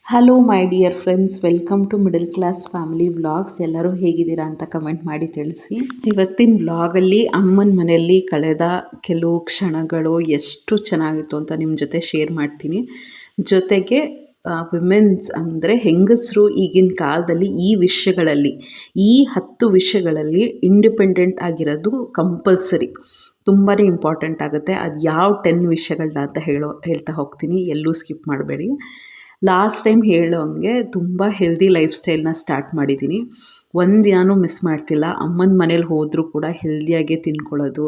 Hello my dear friends, welcome to middle class family vlogs. ಎಲ್ಲರೂ ಹೇಗಿದ್ದೀರಾ ಅಂತ comment ಮಾಡಿ ತಿಳಿಸಿ. ಇವತ್ತಿನ ವ್ಲಾಗಲ್ಲಿ ಅಮ್ಮನ ಮನೆಯಲ್ಲಿ ಕಳೆದ ಕೆಲವು ಕ್ಷಣಗಳು ಎಷ್ಟು ಚೆನ್ನಾಗಿತ್ತು ಅಂತ ನಿಮ್ಮ ಜೊತೆ ಶೇರ್ ಮಾಡ್ತೀನಿ. ಜೊತೆಗೆ ವಿಮೆನ್ಸ್ ಅಂದರೆ ಹೆಂಗಸರು ಈಗಿನ ಕಾಲದಲ್ಲಿ ಈ 10 ವಿಷಯಗಳಲ್ಲಿ ಇಂಡಿಪೆಂಡೆಂಟ್ ಆಗಿರೋದು ಕಂಪಲ್ಸರಿ, ತುಂಬಾ ಇಂಪಾರ್ಟೆಂಟ್ ಆಗುತ್ತೆ. ಅದು ಯಾವ 10 ವಿಷಯಗಳನ್ನ ಅಂತ ಹೇಳ್ತಾ ಹೋಗ್ತೀನಿ, ಎಲ್ಲೂ ಸ್ಕಿಪ್ ಮಾಡಬೇಡಿ. ಲಾಸ್ಟ್ ಟೈಮ್ ಹೇಳೋಂಗೆ ತುಂಬ ಹೆಲ್ದಿ ಲೈಫ್ ಸ್ಟೈಲ್ನ ಸ್ಟಾರ್ಟ್ ಮಾಡಿದ್ದೀನಿ. ಒಂದು ದಿನಾನೂ ಮಿಸ್ ಮಾಡ್ತಿಲ್ಲ. ಅಮ್ಮನ ಮನೇಲಿ ಹೋದರೂ ಕೂಡ ಹೆಲ್ದಿಯಾಗೆ ತಿನ್ಕೊಳ್ಳೋದು,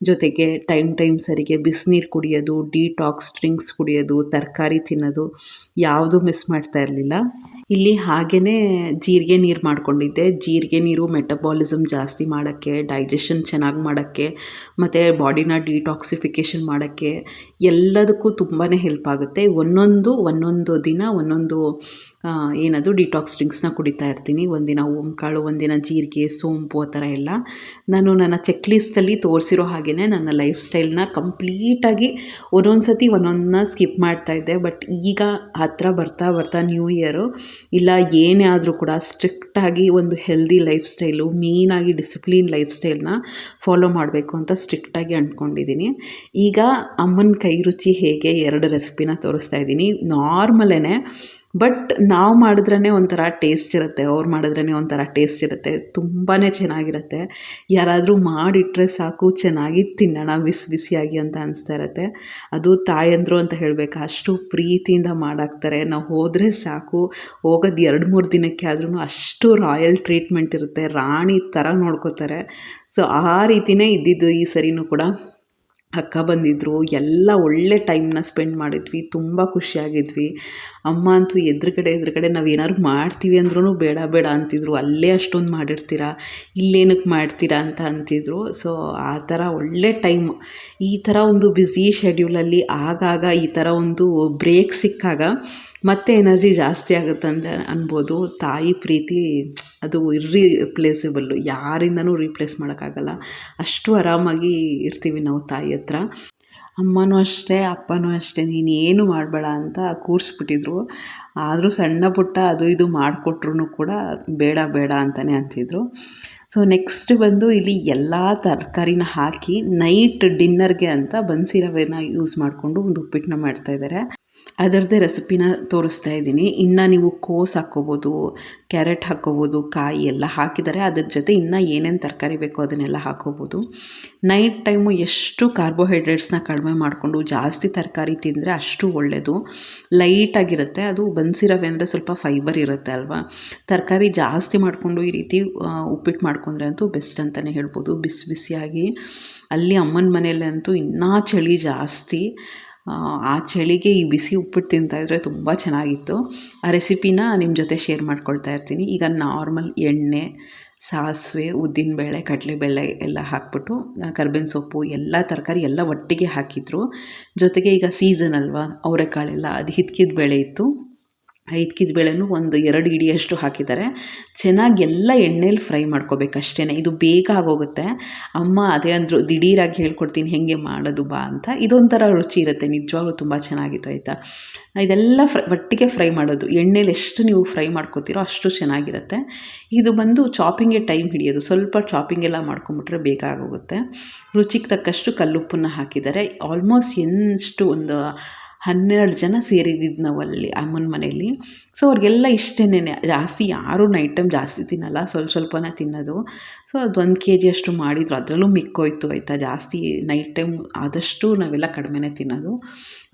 ಜೊತೆಗೆ ಟೈಮ್ ಸರಿಗೆ ಬಿಸಿನೀರು ಕುಡಿಯೋದು, ಡಿಟಾಕ್ಸ್ ಡ್ರಿಂಕ್ಸ್ ಕುಡಿಯೋದು, ತರಕಾರಿ ತಿನ್ನೋದು ಯಾವುದೂ ಮಿಸ್ ಮಾಡ್ತಾ ಇರಲಿಲ್ಲ. ಇಲ್ಲಿ ಹಾಗೆಯೇ ಜೀರಿಗೆ ನೀರು ಮಾಡ್ಕೊಂಡಿದ್ದೆ. ಜೀರಿಗೆ ನೀರು ಮೆಟಬಾಲಿಸಮ್ ಜಾಸ್ತಿ ಮಾಡೋಕ್ಕೆ, ಡೈಜೆಷನ್ ಚೆನ್ನಾಗಿ ಮಾಡೋಕ್ಕೆ, ಮತ್ತು ಬಾಡಿನ ಡಿಟಾಕ್ಸಿಫಿಕೇಷನ್ ಮಾಡೋಕ್ಕೆ ಎಲ್ಲದಕ್ಕೂ ತುಂಬಾ ಹೆಲ್ಪ್ ಆಗುತ್ತೆ. ಒಂದೊಂದು ದಿನ ಒಂದೊಂದು ಏನದು ಡಿಟಾಕ್ಸ್ ಡ್ರಿಂಕ್ಸ್ನ ಕುಡಿತಾ ಇರ್ತೀನಿ. ಒಂದಿನ ಓಂಕಾಳು, ಒಂದಿನ ಜೀರಿಗೆ, ಸೋಂಪು, ಆ ಥರ ಎಲ್ಲ ನಾನು ನನ್ನ ಚೆಕ್ ಲಿಸ್ಟಲ್ಲಿ ತೋರಿಸಿರೋ ಹಾಗೆಯೇ ನನ್ನ ಲೈಫ್ ಸ್ಟೈಲ್ನ ಕಂಪ್ಲೀಟಾಗಿ ಒಂದೊಂದು ಸತಿ ಒಂದೊಂದನ್ನ ಸ್ಕಿಪ್ ಮಾಡ್ತಾಯಿದ್ದೆ. ಬಟ್ ಈಗ ಹತ್ತಿರ ಬರ್ತಾ ನ್ಯೂ ಇಯರು ಇಲ್ಲ ಏನೇ ಆದರೂ ಕೂಡ ಸ್ಟ್ರಿಕ್ಟಾಗಿ ಒಂದು ಹೆಲ್ದಿ ಲೈಫ್ ಸ್ಟೈಲು, ಮೇಯ್ನಾಗಿ ಡಿಸಿಪ್ಲಿನ್ ಲೈಫ್ ಸ್ಟೈಲ್ನ ಫಾಲೋ ಮಾಡಬೇಕು ಅಂತ ಸ್ಟ್ರಿಕ್ಟಾಗಿ ಅಂದ್ಕೊಂಡಿದ್ದೀನಿ. ಈಗ ಅಮ್ಮನ ಕೈ ರುಚಿ ಹೇಗೆ 2 ರೆಸಿಪಿನ ತೋರಿಸ್ತಾ ಇದ್ದೀನಿ. ನಾರ್ಮಲೇ, ಬಟ್ ನಾವು ಮಾಡಿದ್ರೇ ಒಂಥರ ಟೇಸ್ಟ್ ಇರುತ್ತೆ, ಅವ್ರು ಮಾಡಿದ್ರೇ ಒಂಥರ ಟೇಸ್ಟ್ ಇರುತ್ತೆ, ತುಂಬಾ ಚೆನ್ನಾಗಿರುತ್ತೆ. ಯಾರಾದರೂ ಮಾಡಿಟ್ರೆ ಸಾಕು ಚೆನ್ನಾಗಿ ತಿನ್ನೋಣ ಬಿಸಿಯಾಗಿ ಅಂತ ಅನಿಸ್ತಾ ಇರುತ್ತೆ. ಅದು ತಾಯಂದರು ಅಂತ ಹೇಳಬೇಕು, ಅಷ್ಟು ಪ್ರೀತಿಯಿಂದ ಮಾಡಾಕ್ತಾರೆ. ನಾವು ಹೋದರೆ ಸಾಕು, ಹೋಗೋದು 2-3 ದಿನಕ್ಕೆ ಆದ್ರೂ ಅಷ್ಟು ರಾಯಲ್ ಟ್ರೀಟ್ಮೆಂಟ್ ಇರುತ್ತೆ, ರಾಣಿ ಥರ ನೋಡ್ಕೋತಾರೆ. ಸೊ ಆ ರೀತಿಯೇ ಇದ್ದಿದ್ದು ಈ ಸರಿನೂ ಕೂಡ. ಅಕ್ಕ ಬಂದಿದ್ದರು, ಎಲ್ಲ ಒಳ್ಳೆ ಟೈಮ್ನ ಸ್ಪೆಂಡ್ ಮಾಡಿದ್ವಿ, ತುಂಬ ಖುಷಿಯಾಗಿದ್ವಿ. ಅಮ್ಮ ಅಂತೂ ಎದುರುಗಡೆ ನಾವು ಏನಾದ್ರು ಮಾಡ್ತೀವಿ ಅಂದ್ರೂ ಬೇಡ ಅಂತಿದ್ರು. ಅಲ್ಲೇ ಅಷ್ಟೊಂದು ಮಾಡಿರ್ತೀರಾ, ಇಲ್ಲೇನಕ್ಕೆ ಮಾಡ್ತೀರಾ ಅಂತ ಅಂತಿದ್ರು. ಸೊ ಆ ಥರ ಒಳ್ಳೆ ಟೈಮ್. ಈ ಥರ ಒಂದು ಬ್ಯುಸಿ ಶೆಡ್ಯೂಲಲ್ಲಿ ಆಗಾಗ ಈ ಥರ ಒಂದು ಬ್ರೇಕ್ ಸಿಕ್ಕಾಗ ಮತ್ತೆ ಎನರ್ಜಿ ಜಾಸ್ತಿ ಆಗುತ್ತೆ ಅಂತ ಅನ್ಬೋದು. ತಾಯಿ ಪ್ರೀತಿ ಅದು ಇರ್ರಿಪ್ಲೇಸಬಲ್ಲು, ಯಾರಿಂದನೂ ರೀಪ್ಲೇಸ್ ಮಾಡೋಕ್ಕಾಗಲ್ಲ. ಅಷ್ಟು ಆರಾಮಾಗಿ ಇರ್ತೀವಿ ನಾವು ತಾಯಿ ಹತ್ರ. ಅಮ್ಮನೂ ಅಷ್ಟೇ, ಅಪ್ಪನೂ ಅಷ್ಟೇ, ನೀನೇನು ಮಾಡಬೇಡ ಅಂತ ಕೂರಿಸ್ಬಿಟ್ಟಿದ್ರು. ಆದರೂ ಸಣ್ಣ ಪುಟ್ಟ ಅದು ಇದು ಮಾಡಿಕೊಟ್ರು ಕೂಡ ಬೇಡ ಅಂತಲೇ ಅಂತಿದ್ರು. ಸೊ ನೆಕ್ಸ್ಟ್ ಬಂದು ಇಲ್ಲಿ ಎಲ್ಲ ತರಕಾರಿನ ಹಾಕಿ ನೈಟ್ ಡಿನ್ನರ್ಗೆ ಅಂತ ಬನ್ಸಿ ರವೆನ ಯೂಸ್ ಮಾಡಿಕೊಂಡು ಒಂದು ಉಪ್ಪಿಟ್ಟನ್ನ ಮಾಡ್ತಾಯಿದ್ದಾರೆ. ಅದರದ್ದೇ ರೆಸಿಪಿನ ತೋರಿಸ್ತಾ ಇದ್ದೀನಿ. ಇನ್ನು ನೀವು ಕೋಸು ಹಾಕ್ಕೋಬೋದು, ಕ್ಯಾರೆಟ್ ಹಾಕ್ಕೋಬೋದು, ಕಾಯಿ ಎಲ್ಲ ಹಾಕಿದ್ದಾರೆ. ಅದ್ರ ಜೊತೆ ಇನ್ನೂ ಏನೇನು ತರಕಾರಿ ಬೇಕೋ ಅದನ್ನೆಲ್ಲ ಹಾಕ್ಕೋಬೋದು. ನೈಟ್ ಟೈಮು ಎಷ್ಟು ಕಾರ್ಬೋಹೈಡ್ರೇಟ್ಸ್ನ ಕಡಿಮೆ ಮಾಡಿಕೊಂಡು ಜಾಸ್ತಿ ತರಕಾರಿ ತಿಂದರೆ ಅಷ್ಟು ಒಳ್ಳೆಯದು. ಲೈಟಾಗಿರುತ್ತೆ. ಅದು ಬನ್ಸಿ ರವೆ ಅಂದರೆ ಸ್ವಲ್ಪ ಫೈಬರ್ ಇರುತ್ತೆ ಅಲ್ವಾ. ತರಕಾರಿ ಜಾಸ್ತಿ ಮಾಡಿಕೊಂಡು ಈ ರೀತಿ ಉಪ್ಪಿಟ್ಟು ಮಾಡ್ಕೊಂಡ್ರೆ ಅಂತೂ ಬೆಸ್ಟ್ ಅಂತಲೇ ಹೇಳ್ಬೋದು. ಬಿಸಿಯಾಗಿ ಅಲ್ಲಿ ಅಮ್ಮನ ಮನೆಯಲ್ಲಂತೂ ಇನ್ನೂ ಚಳಿ ಜಾಸ್ತಿ. ಆ ಚಳಿಗೆ ಈ ಬಿಸಿ ಉಪ್ಪಿಟ್ಟು ತಿಂತಾಯಿದ್ರೆ ತುಂಬ ಚೆನ್ನಾಗಿತ್ತು. ಆ ರೆಸಿಪಿನ ನಿಮ್ಮ ಜೊತೆ ಶೇರ್ ಮಾಡ್ಕೊಳ್ತಾ ಇರ್ತೀನಿ. ಈಗ ನಾರ್ಮಲ್ ಎಣ್ಣೆ, ಸಾಸಿವೆ, ಉದ್ದಿನಬೇಳೆ, ಕಡಲೆಬೇಳೆ ಎಲ್ಲ ಹಾಕ್ಬಿಟ್ಟು ಕರ್ಬೇವಿನ ಸೊಪ್ಪು ಎಲ್ಲ ತರಕಾರಿ ಎಲ್ಲ ಒಟ್ಟಿಗೆ ಹಾಕಿದ್ರು. ಜೊತೆಗೆ ಈಗ ಸೀಸನ್ ಅಲ್ವಾ, ಅವರೆಕಾಳೆಲ್ಲ ಅದು ಹಿದ್ಕಿದ ಬೇಳೆ ಇತ್ತು. ಹಿದ್ಕಿದ ಬೇಳೆನೂ ಒಂದು 2 ಹಿಡಿಯಷ್ಟು ಹಾಕಿದ್ದಾರೆ. ಚೆನ್ನಾಗಿ ಎಲ್ಲ ಎಣ್ಣೆಲಿ ಫ್ರೈ ಮಾಡ್ಕೋಬೇಕು ಅಷ್ಟೇ. ಇದು ಬೇಗ ಆಗೋಗುತ್ತೆ. ಅಮ್ಮ ಅದೇ ಅಂದರು, ದಿಢೀರಾಗಿ ಹೇಳ್ಕೊಡ್ತೀನಿ ಹೇಗೆ ಮಾಡೋದು ಬಾ ಅಂತ. ಇದೊಂಥರ ರುಚಿ ಇರುತ್ತೆ, ನಿಜವಾಗ್ಲೂ ತುಂಬ ಚೆನ್ನಾಗಿತ್ತು ಆಯಿತಾ. ಇದೆಲ್ಲ ಒಟ್ಟಿಗೆ ಫ್ರೈ ಮಾಡೋದು. ಎಣ್ಣೆಲಿ ಎಷ್ಟು ನೀವು ಫ್ರೈ ಮಾಡ್ಕೋತೀರೋ ಅಷ್ಟು ಚೆನ್ನಾಗಿರುತ್ತೆ. ಇದು ಬಂದು ಚಾಪಿಂಗ್ಗೆ ಟೈಮ್ ಹಿಡಿಯೋದು, ಸ್ವಲ್ಪ ಚಾಪಿಂಗ್ ಎಲ್ಲ ಮಾಡ್ಕೊಂಬಿಟ್ರೆ ಬೇಗ ಆಗೋಗುತ್ತೆ. ರುಚಿಗೆ ತಕ್ಕಷ್ಟು ಕಲ್ಲುಪ್ಪನ್ನು ಹಾಕಿದ್ದಾರೆ. ಆಲ್ಮೋಸ್ಟ್ ಎಷ್ಟು ಒಂದು 12 ಜನ ಸೇರಿದ್ದು ನಾವು ಅಲ್ಲಿ ಅಮ್ಮನ ಮನೆಯಲ್ಲಿ. ಸೊ ಅವ್ರಿಗೆಲ್ಲ ಇಷ್ಟೇನೆ, ಜಾಸ್ತಿ ಯಾರೂ ನೈಟ್ ಟೈಮ್ ಜಾಸ್ತಿ ತಿನ್ನಲ್ಲ, ಸ್ವಲ್ಪನೇ ತಿನ್ನೋದು. ಸೊ ಅದು 1 kg ಅಷ್ಟು ಮಾಡಿದರು, ಅದರಲ್ಲೂ ಮಿಕ್ಕೋಯ್ತು ಆಯಿತಾ. ಜಾಸ್ತಿ ನೈಟ್ ಟೈಮ್ ಆದಷ್ಟು ನಾವೆಲ್ಲ ಕಡಿಮೆನೇ ತಿನ್ನೋದು.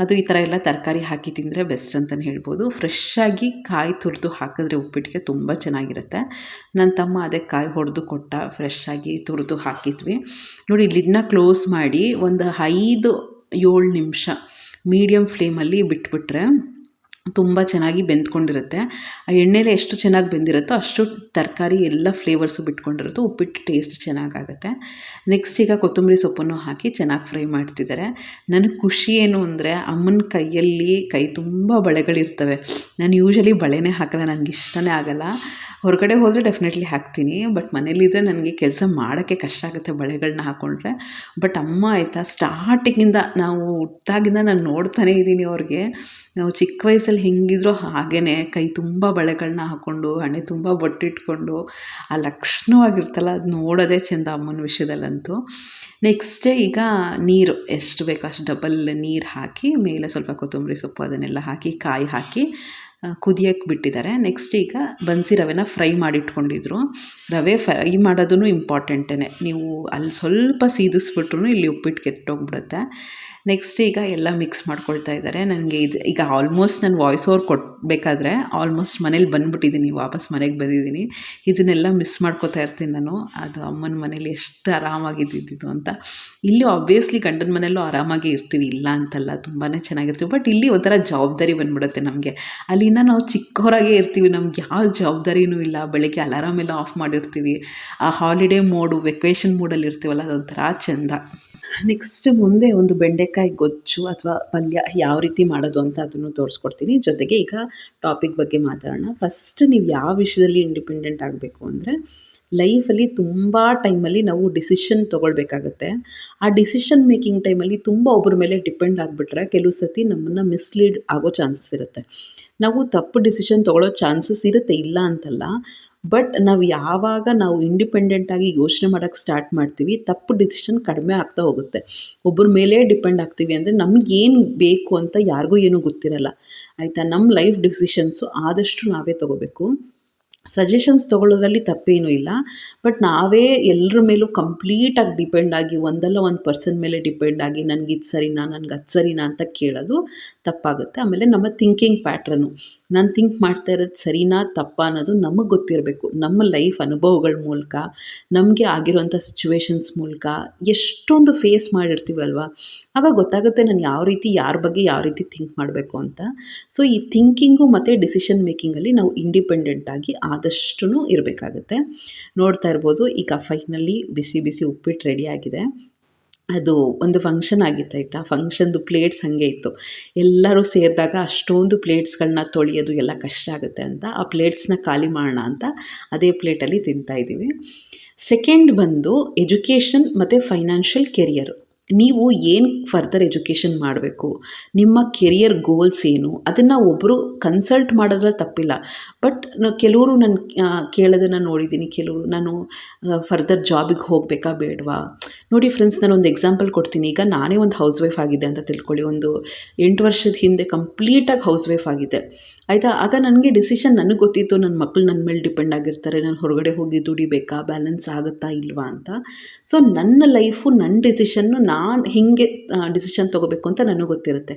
ಅದು ಈ ಥರ ಎಲ್ಲ ತರಕಾರಿ ಹಾಕಿ ತಿಂದರೆ ಬೆಸ್ಟ್ ಅಂತಲೇ ಹೇಳ್ಬೋದು. ಫ್ರೆಶ್ಶಾಗಿ ಕಾಯಿ ತುರಿದು ಹಾಕಿದ್ರೆ ಉಪ್ಪಿಟ್ಟಿಗೆ ತುಂಬ ಚೆನ್ನಾಗಿರುತ್ತೆ. ನನ್ನ ತಮ್ಮ ಅದೇ ಕಾಯಿ ಹೊಡೆದು ಕೊಟ್ಟ, ಫ್ರೆಶ್ಶಾಗಿ ತುರಿದು ಹಾಕಿದ್ವಿ. ನೋಡಿ, ಲಿಡ್ನ ಕ್ಲೋಸ್ ಮಾಡಿ ಒಂದು 5-7 ನಿಮಿಷ ಮೀಡಿಯಮ್ ಫ್ಲೇಮಲ್ಲಿ ಬಿಟ್ಬಿಟ್ರೆ ತುಂಬ ಚೆನ್ನಾಗಿ ಬೆಂದ್ಕೊಂಡಿರುತ್ತೆ. ಆ ಎಣ್ಣೆಲೆ ಎಷ್ಟು ಚೆನ್ನಾಗಿ ಬೆಂದಿರುತ್ತೋ ಅಷ್ಟು ತರಕಾರಿ ಎಲ್ಲ ಫ್ಲೇವರ್ಸು ಬಿಟ್ಕೊಂಡಿರುತ್ತೋ, ಉಪ್ಪಿಟ್ಟು ಟೇಸ್ಟ್ ಚೆನ್ನಾಗಾಗುತ್ತೆ. ನೆಕ್ಸ್ಟ್ ಈಗ ಕೊತ್ತಂಬರಿ ಸೊಪ್ಪನ್ನು ಹಾಕಿ ಚೆನ್ನಾಗಿ ಫ್ರೈ ಮಾಡ್ತಿದ್ದಾರೆ. ನನಗೆ ಖುಷಿ ಏನು ಅಂದರೆ, ಅಮ್ಮನ ಕೈ ತುಂಬ ಬಳೆಗಳಿರ್ತವೆ. ನಾನು ಯೂಶಲಿ ಬಳೆನೇ ಹಾಕಲ್ಲ, ನನಗೆ ಇಷ್ಟನೇ ಆಗಲ್ಲ. ಹೊರಗಡೆ ಹೋದರೆ ಡೆಫಿನೆಟ್ಲಿ ಹಾಕ್ತೀನಿ, ಬಟ್ ಮನೇಲಿದ್ದರೆ ನನಗೆ ಕೆಲಸ ಮಾಡೋಕ್ಕೆ ಕಷ್ಟ ಆಗುತ್ತೆ ಬಳೆಗಳನ್ನ ಹಾಕ್ಕೊಂಡ್ರೆ. ಬಟ್ ಅಮ್ಮ ಆಯಿತಾ, ಸ್ಟಾರ್ಟಿಂಗಿಂದ ನಾವು ಹುಟ್ಟಾಗಿಂದ ನಾನು ನೋಡ್ತಾನೇ ಇದ್ದೀನಿ ಅವ್ರಿಗೆ. ನಾವು ಚಿಕ್ಕ ವಯಸ್ಸಲ್ಲಿ ಹೆಂಗಿದ್ರೋ ಹಾಗೇ ಕೈ ತುಂಬ ಬಳೆಗಳನ್ನ ಹಾಕ್ಕೊಂಡು ಹಣೆ ತುಂಬ ಬೊಟ್ಟಿಟ್ಕೊಂಡು ಆ ಲಕ್ಷಣವಾಗಿರ್ತಲ್ಲ, ಅದು ನೋಡೋದೇ ಚೆಂದ ಅಮ್ಮನ ವಿಷಯದಲ್ಲಂತೂ. ನೆಕ್ಸ್ಟ್ ಈಗ ನೀರು ಎಷ್ಟು ಬೇಕೋ ಅಷ್ಟು ಡಬಲ್ ನೀರು ಹಾಕಿ ಮೇಲೆ ಸ್ವಲ್ಪ ಕೊತ್ತಂಬರಿ ಸೊಪ್ಪು ಅದನ್ನೆಲ್ಲ ಹಾಕಿ ಕಾಯಿ ಹಾಕಿ ಕುದಿಯೋಕ್ಕೆ ಬಿಟ್ಟಿದ್ದಾರೆ. ನೆಕ್ಸ್ಟ್ ಈಗ ಬನ್ಸಿ ರವೆನ ಫ್ರೈ ಮಾಡಿಟ್ಕೊಂಡಿದ್ರು. ರವೆ ಫ್ರೈ ಮಾಡೋದೂ ಇಂಪಾರ್ಟೆಂಟೇ. ನೀವು ಅಲ್ಲಿ ಸ್ವಲ್ಪ ಸೀದಿಸ್ಬಿಟ್ರು ಇಲ್ಲಿ ಉಪ್ಪಿಟ್ಟು ಕೆಟ್ಟೋಗ್ಬಿಡುತ್ತೆ. ನೆಕ್ಸ್ಟ್ ಈಗ ಎಲ್ಲ ಮಿಕ್ಸ್ ಮಾಡ್ಕೊಳ್ತಾ ಇದ್ದಾರೆ. ನನಗೆ ಈಗ ಆಲ್ಮೋಸ್ಟ್ ನಾನು ವಾಯ್ಸ್ ಓವರ್ ಕೊಡಬೇಕಾದ್ರೆ ಆಲ್ಮೋಸ್ಟ್ ಮನೇಲಿ ಬಂದುಬಿಟ್ಟಿದ್ದೀನಿ, ವಾಪಸ್ ಮನೆಗೆ ಬಂದಿದ್ದೀನಿ. ಇದನ್ನೆಲ್ಲ ಮಿಸ್ ಮಾಡ್ಕೋತಾ ಇರ್ತೀನಿ ನಾನು. ಅದು ಅಮ್ಮನ ಮನೇಲಿ ಎಷ್ಟು ಆರಾಮಾಗಿದ್ದಿದ್ದು ಅಂತ. ಇಲ್ಲಿ ಆಬ್ವಿಯಸ್ಲಿ ಗಂಡನ ಮನೆಯಲ್ಲೂ ಆರಾಮಾಗಿ ಇರ್ತೀವಿ, ಇಲ್ಲ ಅಂತಲ್ಲ, ತುಂಬಾ ಚೆನ್ನಾಗಿರ್ತೀವಿ. ಬಟ್ ಇಲ್ಲಿ ಒಂಥರ ಜವಾಬ್ದಾರಿ ಬಂದ್ಬಿಡುತ್ತೆ ನಮಗೆ. ಅಲ್ಲಿನ ನಾವು ಚಿಕ್ಕವರಾಗೇ ಇರ್ತೀವಿ, ನಮ್ಗೆ ಯಾವ ಜವಾಬ್ದಾರಿನೂ ಇಲ್ಲ. ಬೆಳಗ್ಗೆ ಅಲಾರಾಮ್ ಎಲ್ಲ ಆಫ್ ಮಾಡಿರ್ತೀವಿ. ಆ ಹಾಲಿಡೇ ಮೋಡು, ವೆಕೇಷನ್ ಮೂಡಲ್ಲಿ ಇರ್ತೀವಲ್ಲ, ಅದೊಂಥರ ಚೆಂದ. ನೆಕ್ಸ್ಟ್ ಮುಂದೆ ಒಂದು ಬೆಂಡೆಕಾಯಿ ಗೊಜ್ಜು ಅಥವಾ ಪಲ್ಯ ಯಾವ ರೀತಿ ಮಾಡೋದು ಅಂತ ಅದನ್ನು ತೋರಿಸ್ಕೊಡ್ತೀನಿ. ಜೊತೆಗೆ ಈಗ ಟಾಪಿಕ್ ಬಗ್ಗೆ ಮಾತಾಡೋಣ. ಫಸ್ಟ್ ನೀವು ಯಾವ ವಿಷಯದಲ್ಲಿ ಇಂಡಿಪೆಂಡೆಂಟ್ ಆಗಬೇಕು ಅಂದರೆ, ಲೈಫಲ್ಲಿ ತುಂಬ ಟೈಮಲ್ಲಿ ನಾವು ಡಿಸಿಷನ್ ತೊಗೊಳ್ಬೇಕಾಗತ್ತೆ. ಆ ಡಿಸಿಷನ್ ಮೇಕಿಂಗ್ ಟೈಮಲ್ಲಿ ತುಂಬ ಒಬ್ಬರ ಮೇಲೆ ಡಿಪೆಂಡ್ ಆಗಿಬಿಟ್ರೆ ಕೆಲವು ಸತಿ ನಮ್ಮನ್ನು ಮಿಸ್ಲೀಡ್ ಆಗೋ ಚಾನ್ಸಸ್ ಇರುತ್ತೆ. ನಾವು ತಪ್ಪು ಡಿಸಿಷನ್ ತೊಗೊಳ್ಳೋ ಚಾನ್ಸಸ್ ಇರುತ್ತೆ, ಇಲ್ಲ ಅಂತಲ್ಲ. ಬಟ್ ನಾವು ಯಾವಾಗ ನಾವು ಇಂಡಿಪೆಂಡೆಂಟಾಗಿ ಯೋಚನೆ ಮಾಡೋಕ್ಕೆ ಸ್ಟಾರ್ಟ್ ಮಾಡ್ತೀವಿ, ತಪ್ಪು ಡಿಸಿಷನ್ ಕಡಿಮೆ ಆಗ್ತಾ ಹೋಗುತ್ತೆ. ಒಬ್ಬರ ಮೇಲೆ ಡಿಪೆಂಡ್ ಆಗ್ತೀವಿ ಅಂದರೆ ನಮಗೇನು ಬೇಕು ಅಂತ ಯಾರಿಗೂ ಏನೂ ಗೊತ್ತಿರಲ್ಲ, ಆಯಿತಾ. ನಮ್ಮ ಲೈಫ್ ಡಿಸಿಷನ್ಸು ಆದಷ್ಟು ನಾವೇ ತೊಗೋಬೇಕು. ಸಜೆಷನ್ಸ್ ತೊಗೊಳ್ಳೋದ್ರಲ್ಲಿ ತಪ್ಪೇನೂ ಇಲ್ಲ. ಬಟ್ ನಾವೇ ಎಲ್ಲರ ಮೇಲೂ ಕಂಪ್ಲೀಟಾಗಿ ಡಿಪೆಂಡ್ ಆಗಿ ಒಂದಲ್ಲ ಒಂದು ಪರ್ಸನ್ ಮೇಲೆ ಡಿಪೆಂಡ್ ಆಗಿ ನನಗೆ ಇದು ಸರಿನಾ, ನನಗೆ ಅದು ಸರಿನಾ ಅಂತ ಕೇಳೋದು ತಪ್ಪಾಗುತ್ತೆ. ಆಮೇಲೆ ನಮ್ಮ ಥಿಂಕಿಂಗ್ ಪ್ಯಾಟ್ರನು, ನಾನು ಥಿಂಕ್ ಮಾಡ್ತಾ ಇರೋದು ಸರಿನಾ ತಪ್ಪಾ ಅನ್ನೋದು ನಮಗೆ ಗೊತ್ತಿರಬೇಕು. ನಮ್ಮ ಲೈಫ್ ಅನುಭವಗಳ ಮೂಲಕ, ನಮಗೆ ಆಗಿರೋಂಥ ಸಿಚುವೇಶನ್ಸ್ ಮೂಲಕ ಎಷ್ಟೊಂದು ಫೇಸ್ ಮಾಡಿರ್ತೀವಲ್ವ, ಆಗ ಗೊತ್ತಾಗುತ್ತೆ ನಾನು ಯಾವ ರೀತಿ ಯಾರ ಬಗ್ಗೆ ಯಾವ ರೀತಿ ಥಿಂಕ್ ಮಾಡಬೇಕು ಅಂತ. ಸೊ ಈ ಥಿಂಕಿಂಗು ಮತ್ತು ಡಿಸಿಷನ್ ಮೇಕಿಂಗಲ್ಲಿ ನಾವು ಇಂಡಿಪೆಂಡೆಂಟಾಗಿ ಆದಷ್ಟು ಇರಬೇಕಾಗುತ್ತೆ. ನೋಡ್ತಾ ಇರ್ಬೋದು, ಈಗ ಫೈನಲಿ ಬಿಸಿ ಬಿಸಿ ಉಪ್ಪಿಟ್ಟು ರೆಡಿಯಾಗಿದೆ. ಅದು ಒಂದು ಫಂಕ್ಷನ್ ಆಗಿತ್ತು, ಆಯಿತಾ. ಫಂಕ್ಷನ್ದು ಪ್ಲೇಟ್ಸ್ ಹಾಗೆ ಇತ್ತು. ಎಲ್ಲರೂ ಸೇರಿದಾಗ ಅಷ್ಟೊಂದು ಪ್ಲೇಟ್ಸ್ಗಳನ್ನ ತೊಳೆಯೋದು ಎಲ್ಲ ಕಷ್ಟ ಆಗುತ್ತೆ ಅಂತ ಆ ಪ್ಲೇಟ್ಸ್ನ ಖಾಲಿ ಮಾಡೋಣ ಅಂತ ಅದೇ ಪ್ಲೇಟಲ್ಲಿ ತಿಂತಾಯಿದ್ದೀವಿ. ಸೆಕೆಂಡ್ ಬಂದು ಎಜುಕೇಷನ್ ಮತ್ತು ಫೈನಾನ್ಷಿಯಲ್ ಕೆರಿಯರ್. ನೀವು ಏನು ಫರ್ದರ್ ಎಜುಕೇಷನ್ ಮಾಡಬೇಕು, ನಿಮ್ಮ ಕೆರಿಯರ್ ಗೋಲ್ಸ್ ಏನು, ಅದನ್ನು ಒಬ್ಬರು ಕನ್ಸಲ್ಟ್ ಮಾಡೋದ್ರಲ್ಲಿ ತಪ್ಪಿಲ್ಲ. ಬಟ್ ಕೆಲವರು ನಾನು ಕೇಳೋದನ್ನು ನೋಡಿದ್ದೀನಿ. ಕೆಲವರು ನಾನು ಫರ್ದರ್ ಜಾಬಿಗೆ ಹೋಗಬೇಕಾ ಬೇಡವಾ. ನೋಡಿ ಫ್ರೆಂಡ್ಸ್, ನಾನೊಂದು ಎಕ್ಸಾಂಪಲ್ ಕೊಡ್ತೀನಿ. ಈಗ ನಾನೇ ಒಂದು ಹೌಸ್ ವೈಫ್ ಆಗಿದ್ದೆ ಅಂತ ತಿಳ್ಕೊಳ್ಳಿ. ಒಂದು 8 ವರ್ಷದ ಹಿಂದೆ ಕಂಪ್ಲೀಟಾಗಿ ಹೌಸ್ ವೈಫ್ ಆಗಿದ್ದೆ, ಆಯಿತಾ. ಆಗ ನನಗೆ ಡಿಸಿಷನ್ ನನಗೆ ಗೊತ್ತಿತ್ತು, ನನ್ನ ಮಕ್ಕಳು ನನ್ನ ಮೇಲೆ ಡಿಪೆಂಡ್ ಆಗಿರ್ತಾರೆ, ನಾನು ಹೊರಗಡೆ ಹೋಗಿ ದುಡಿಬೇಕಾ, ಬ್ಯಾಲೆನ್ಸ್ ಆಗುತ್ತಾ ಇಲ್ವಾ ಅಂತ. ಸೊ ನನ್ನ ಲೈಫು, ನನ್ನ ಡಿಸಿಷನ್ನು ನಾನು ಹೇಗೆ ಡಿಸಿಷನ್ ತೊಗೋಬೇಕು ಅಂತ ನನಗೆ ಗೊತ್ತಿರುತ್ತೆ.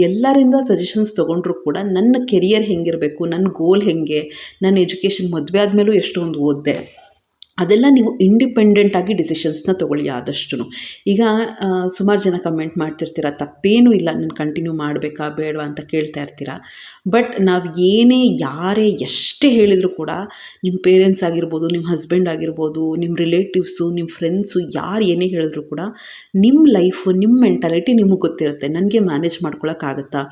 ಎಲ್ಲರಿಂದ ಸಜೆಷನ್ಸ್ ತೊಗೊಂಡ್ರೂ ಕೂಡ ನನ್ನ ಕೆರಿಯರ್ ಹೆಂಗಿರಬೇಕು, ನನ್ನ ಗೋಲ್ ಹೇಗೆ, ನನ್ನ ಎಜುಕೇಷನ್ ಮದುವೆ ಆದಮೇಲೂ ಎಷ್ಟೊಂದು ಓದಿದೆ, ಅದೆಲ್ಲ ನೀವು ಇಂಡಿಪೆಂಡೆಂಟಾಗಿ ಡಿಸಿಷನ್ಸ್ನ ತೊಗೊಳ್ಳಿ ಆದಷ್ಟು. ಈಗ ಸುಮಾರು ಜನ ಕಮೆಂಟ್ ಮಾಡ್ತಿರ್ತೀರ, ತಪ್ಪೇನೂ ಇಲ್ಲ, ನಾನು ಕಂಟಿನ್ಯೂ ಮಾಡಬೇಕಾ ಬೇಡವಾ ಅಂತ ಕೇಳ್ತಾ ಇರ್ತೀರ. ಬಟ್ ನಾವು ಏನೇ ಯಾರೇ ಎಷ್ಟೇ ಹೇಳಿದರೂ ಕೂಡ, ನಿಮ್ಮ ಪೇರೆಂಟ್ಸ್ ಆಗಿರ್ಬೋದು, ನಿಮ್ಮ ಹಸ್ಬೆಂಡ್ ಆಗಿರ್ಬೋದು, ನಿಮ್ಮ ರಿಲೇಟಿವ್ಸು, ನಿಮ್ಮ ಫ್ರೆಂಡ್ಸು, ಯಾರು ಏನೇ ಹೇಳಿದ್ರು ಕೂಡ ನಿಮ್ಮ ಲೈಫು, ನಿಮ್ಮ ಮೆಂಟಾಲಿಟಿ ನಿಮಗೆ ಗೊತ್ತಿರುತ್ತೆ. ನನಗೆ ಮ್ಯಾನೇಜ್ ಮಾಡ್ಕೊಳಕ್ಕಾಗತ್ತಾ,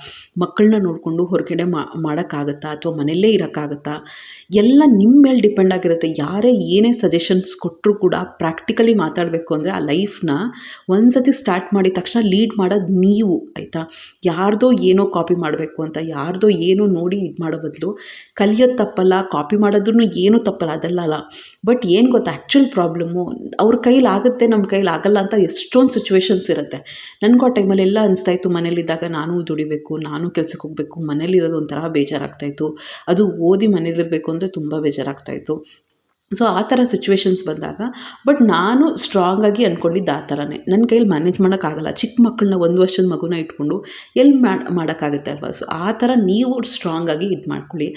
ಮಕ್ಕಳನ್ನ ನೋಡಿಕೊಂಡು ಹೊರಗಡೆ ಮಾಡೋಕ್ಕಾಗತ್ತಾ, ಅಥವಾ ಮನೆಯಲ್ಲೇ ಇರೋಕ್ಕಾಗತ್ತಾ, ಎಲ್ಲ ನಿಮ್ಮ ಮೇಲೆ ಡಿಪೆಂಡ್ ಆಗಿರುತ್ತೆ. ಯಾರೇ ಏನೇ ಸಜೆಷನ್ಸ್ ಕೊಟ್ಟರು ಕೂಡ ಪ್ರಾಕ್ಟಿಕಲಿ ಮಾತಾಡಬೇಕು ಅಂದರೆ ಆ ಲೈಫ್ನ ಒಂದು ಸತಿ ಸ್ಟಾರ್ಟ್ ಮಾಡಿದ ತಕ್ಷಣ ಲೀಡ್ ಮಾಡೋದು ನೀವು, ಆಯಿತಾ. ಯಾರ್ದೋ ಏನೋ ಕಾಪಿ ಮಾಡಬೇಕು ಅಂತ, ಯಾರ್ದೋ ಏನೋ ನೋಡಿ ಇದು ಮಾಡೋ ಬದಲು ಕಲಿಯೋದು ತಪ್ಪಲ್ಲ, ಕಾಪಿ ಮಾಡೋದ್ರೂ ಏನೂ ತಪ್ಪಲ್ಲ, ಅದೆಲ್ಲ ಅಲ್ಲ. ಬಟ್ ಏನು ಗೊತ್ತಾ, ಆ್ಯಕ್ಚುಲ್ ಪ್ರಾಬ್ಲಮ್ಮು ಅವ್ರ ಕೈಲಾಗುತ್ತೆ, ನಮ್ಮ ಕೈಲಿ ಆಗಲ್ಲ ಅಂತ ಎಷ್ಟೊಂದು ಸಿಚುವೇಶನ್ಸ್ ಇರುತ್ತೆ. ನನಗೂ ಆ ಟೈಮಲ್ಲೆಲ್ಲ ಅನಿಸ್ತಾಯಿತ್ತು, ಮನೇಲಿದ್ದಾಗ ನಾನು ದುಡಿಬೇಕು, ನಾನು ಕೆಲ್ಸಕ್ಕೆ ಹೋಗಬೇಕು, ಮನೇಲಿರೋದು ಒಂಥರ ಬೇಜಾರಾಗ್ತಾಯಿತ್ತು. ಅದು ಓದಿ ಮನೇಲಿರಬೇಕು ಅಂದರೆ ತುಂಬ ಬೇಜಾರಾಗ್ತಾಯಿತ್ತು. ಸೊ ಆ ಥರ ಸಿಚುವೇಶನ್ಸ್ ಬಂದಾಗ, ಬಟ್ ನಾನು ಸ್ಟ್ರಾಂಗಾಗಿ ಅಂದ್ಕೊಂಡಿದ್ದು ಆ ಥರನೇ. ನನ್ನ ಕೈಯಲ್ಲಿ ಮ್ಯಾನೇಜ್ ಮಾಡೋಕ್ಕಾಗಲ್ಲ, ಚಿಕ್ಕ ಮಕ್ಕಳನ್ನ 1 ವರ್ಷದ ಮಗುನ ಇಟ್ಕೊಂಡು ಎಲ್ಲಿ ಮಾಡೋಕ್ಕಾಗುತ್ತೆ ಅಲ್ವಾ. ಸೊ ಆ ಥರ ನೀವು ಸ್ಟ್ರಾಂಗಾಗಿ ಇದು ಮಾಡ್ಕೊಳ್ಳಿ.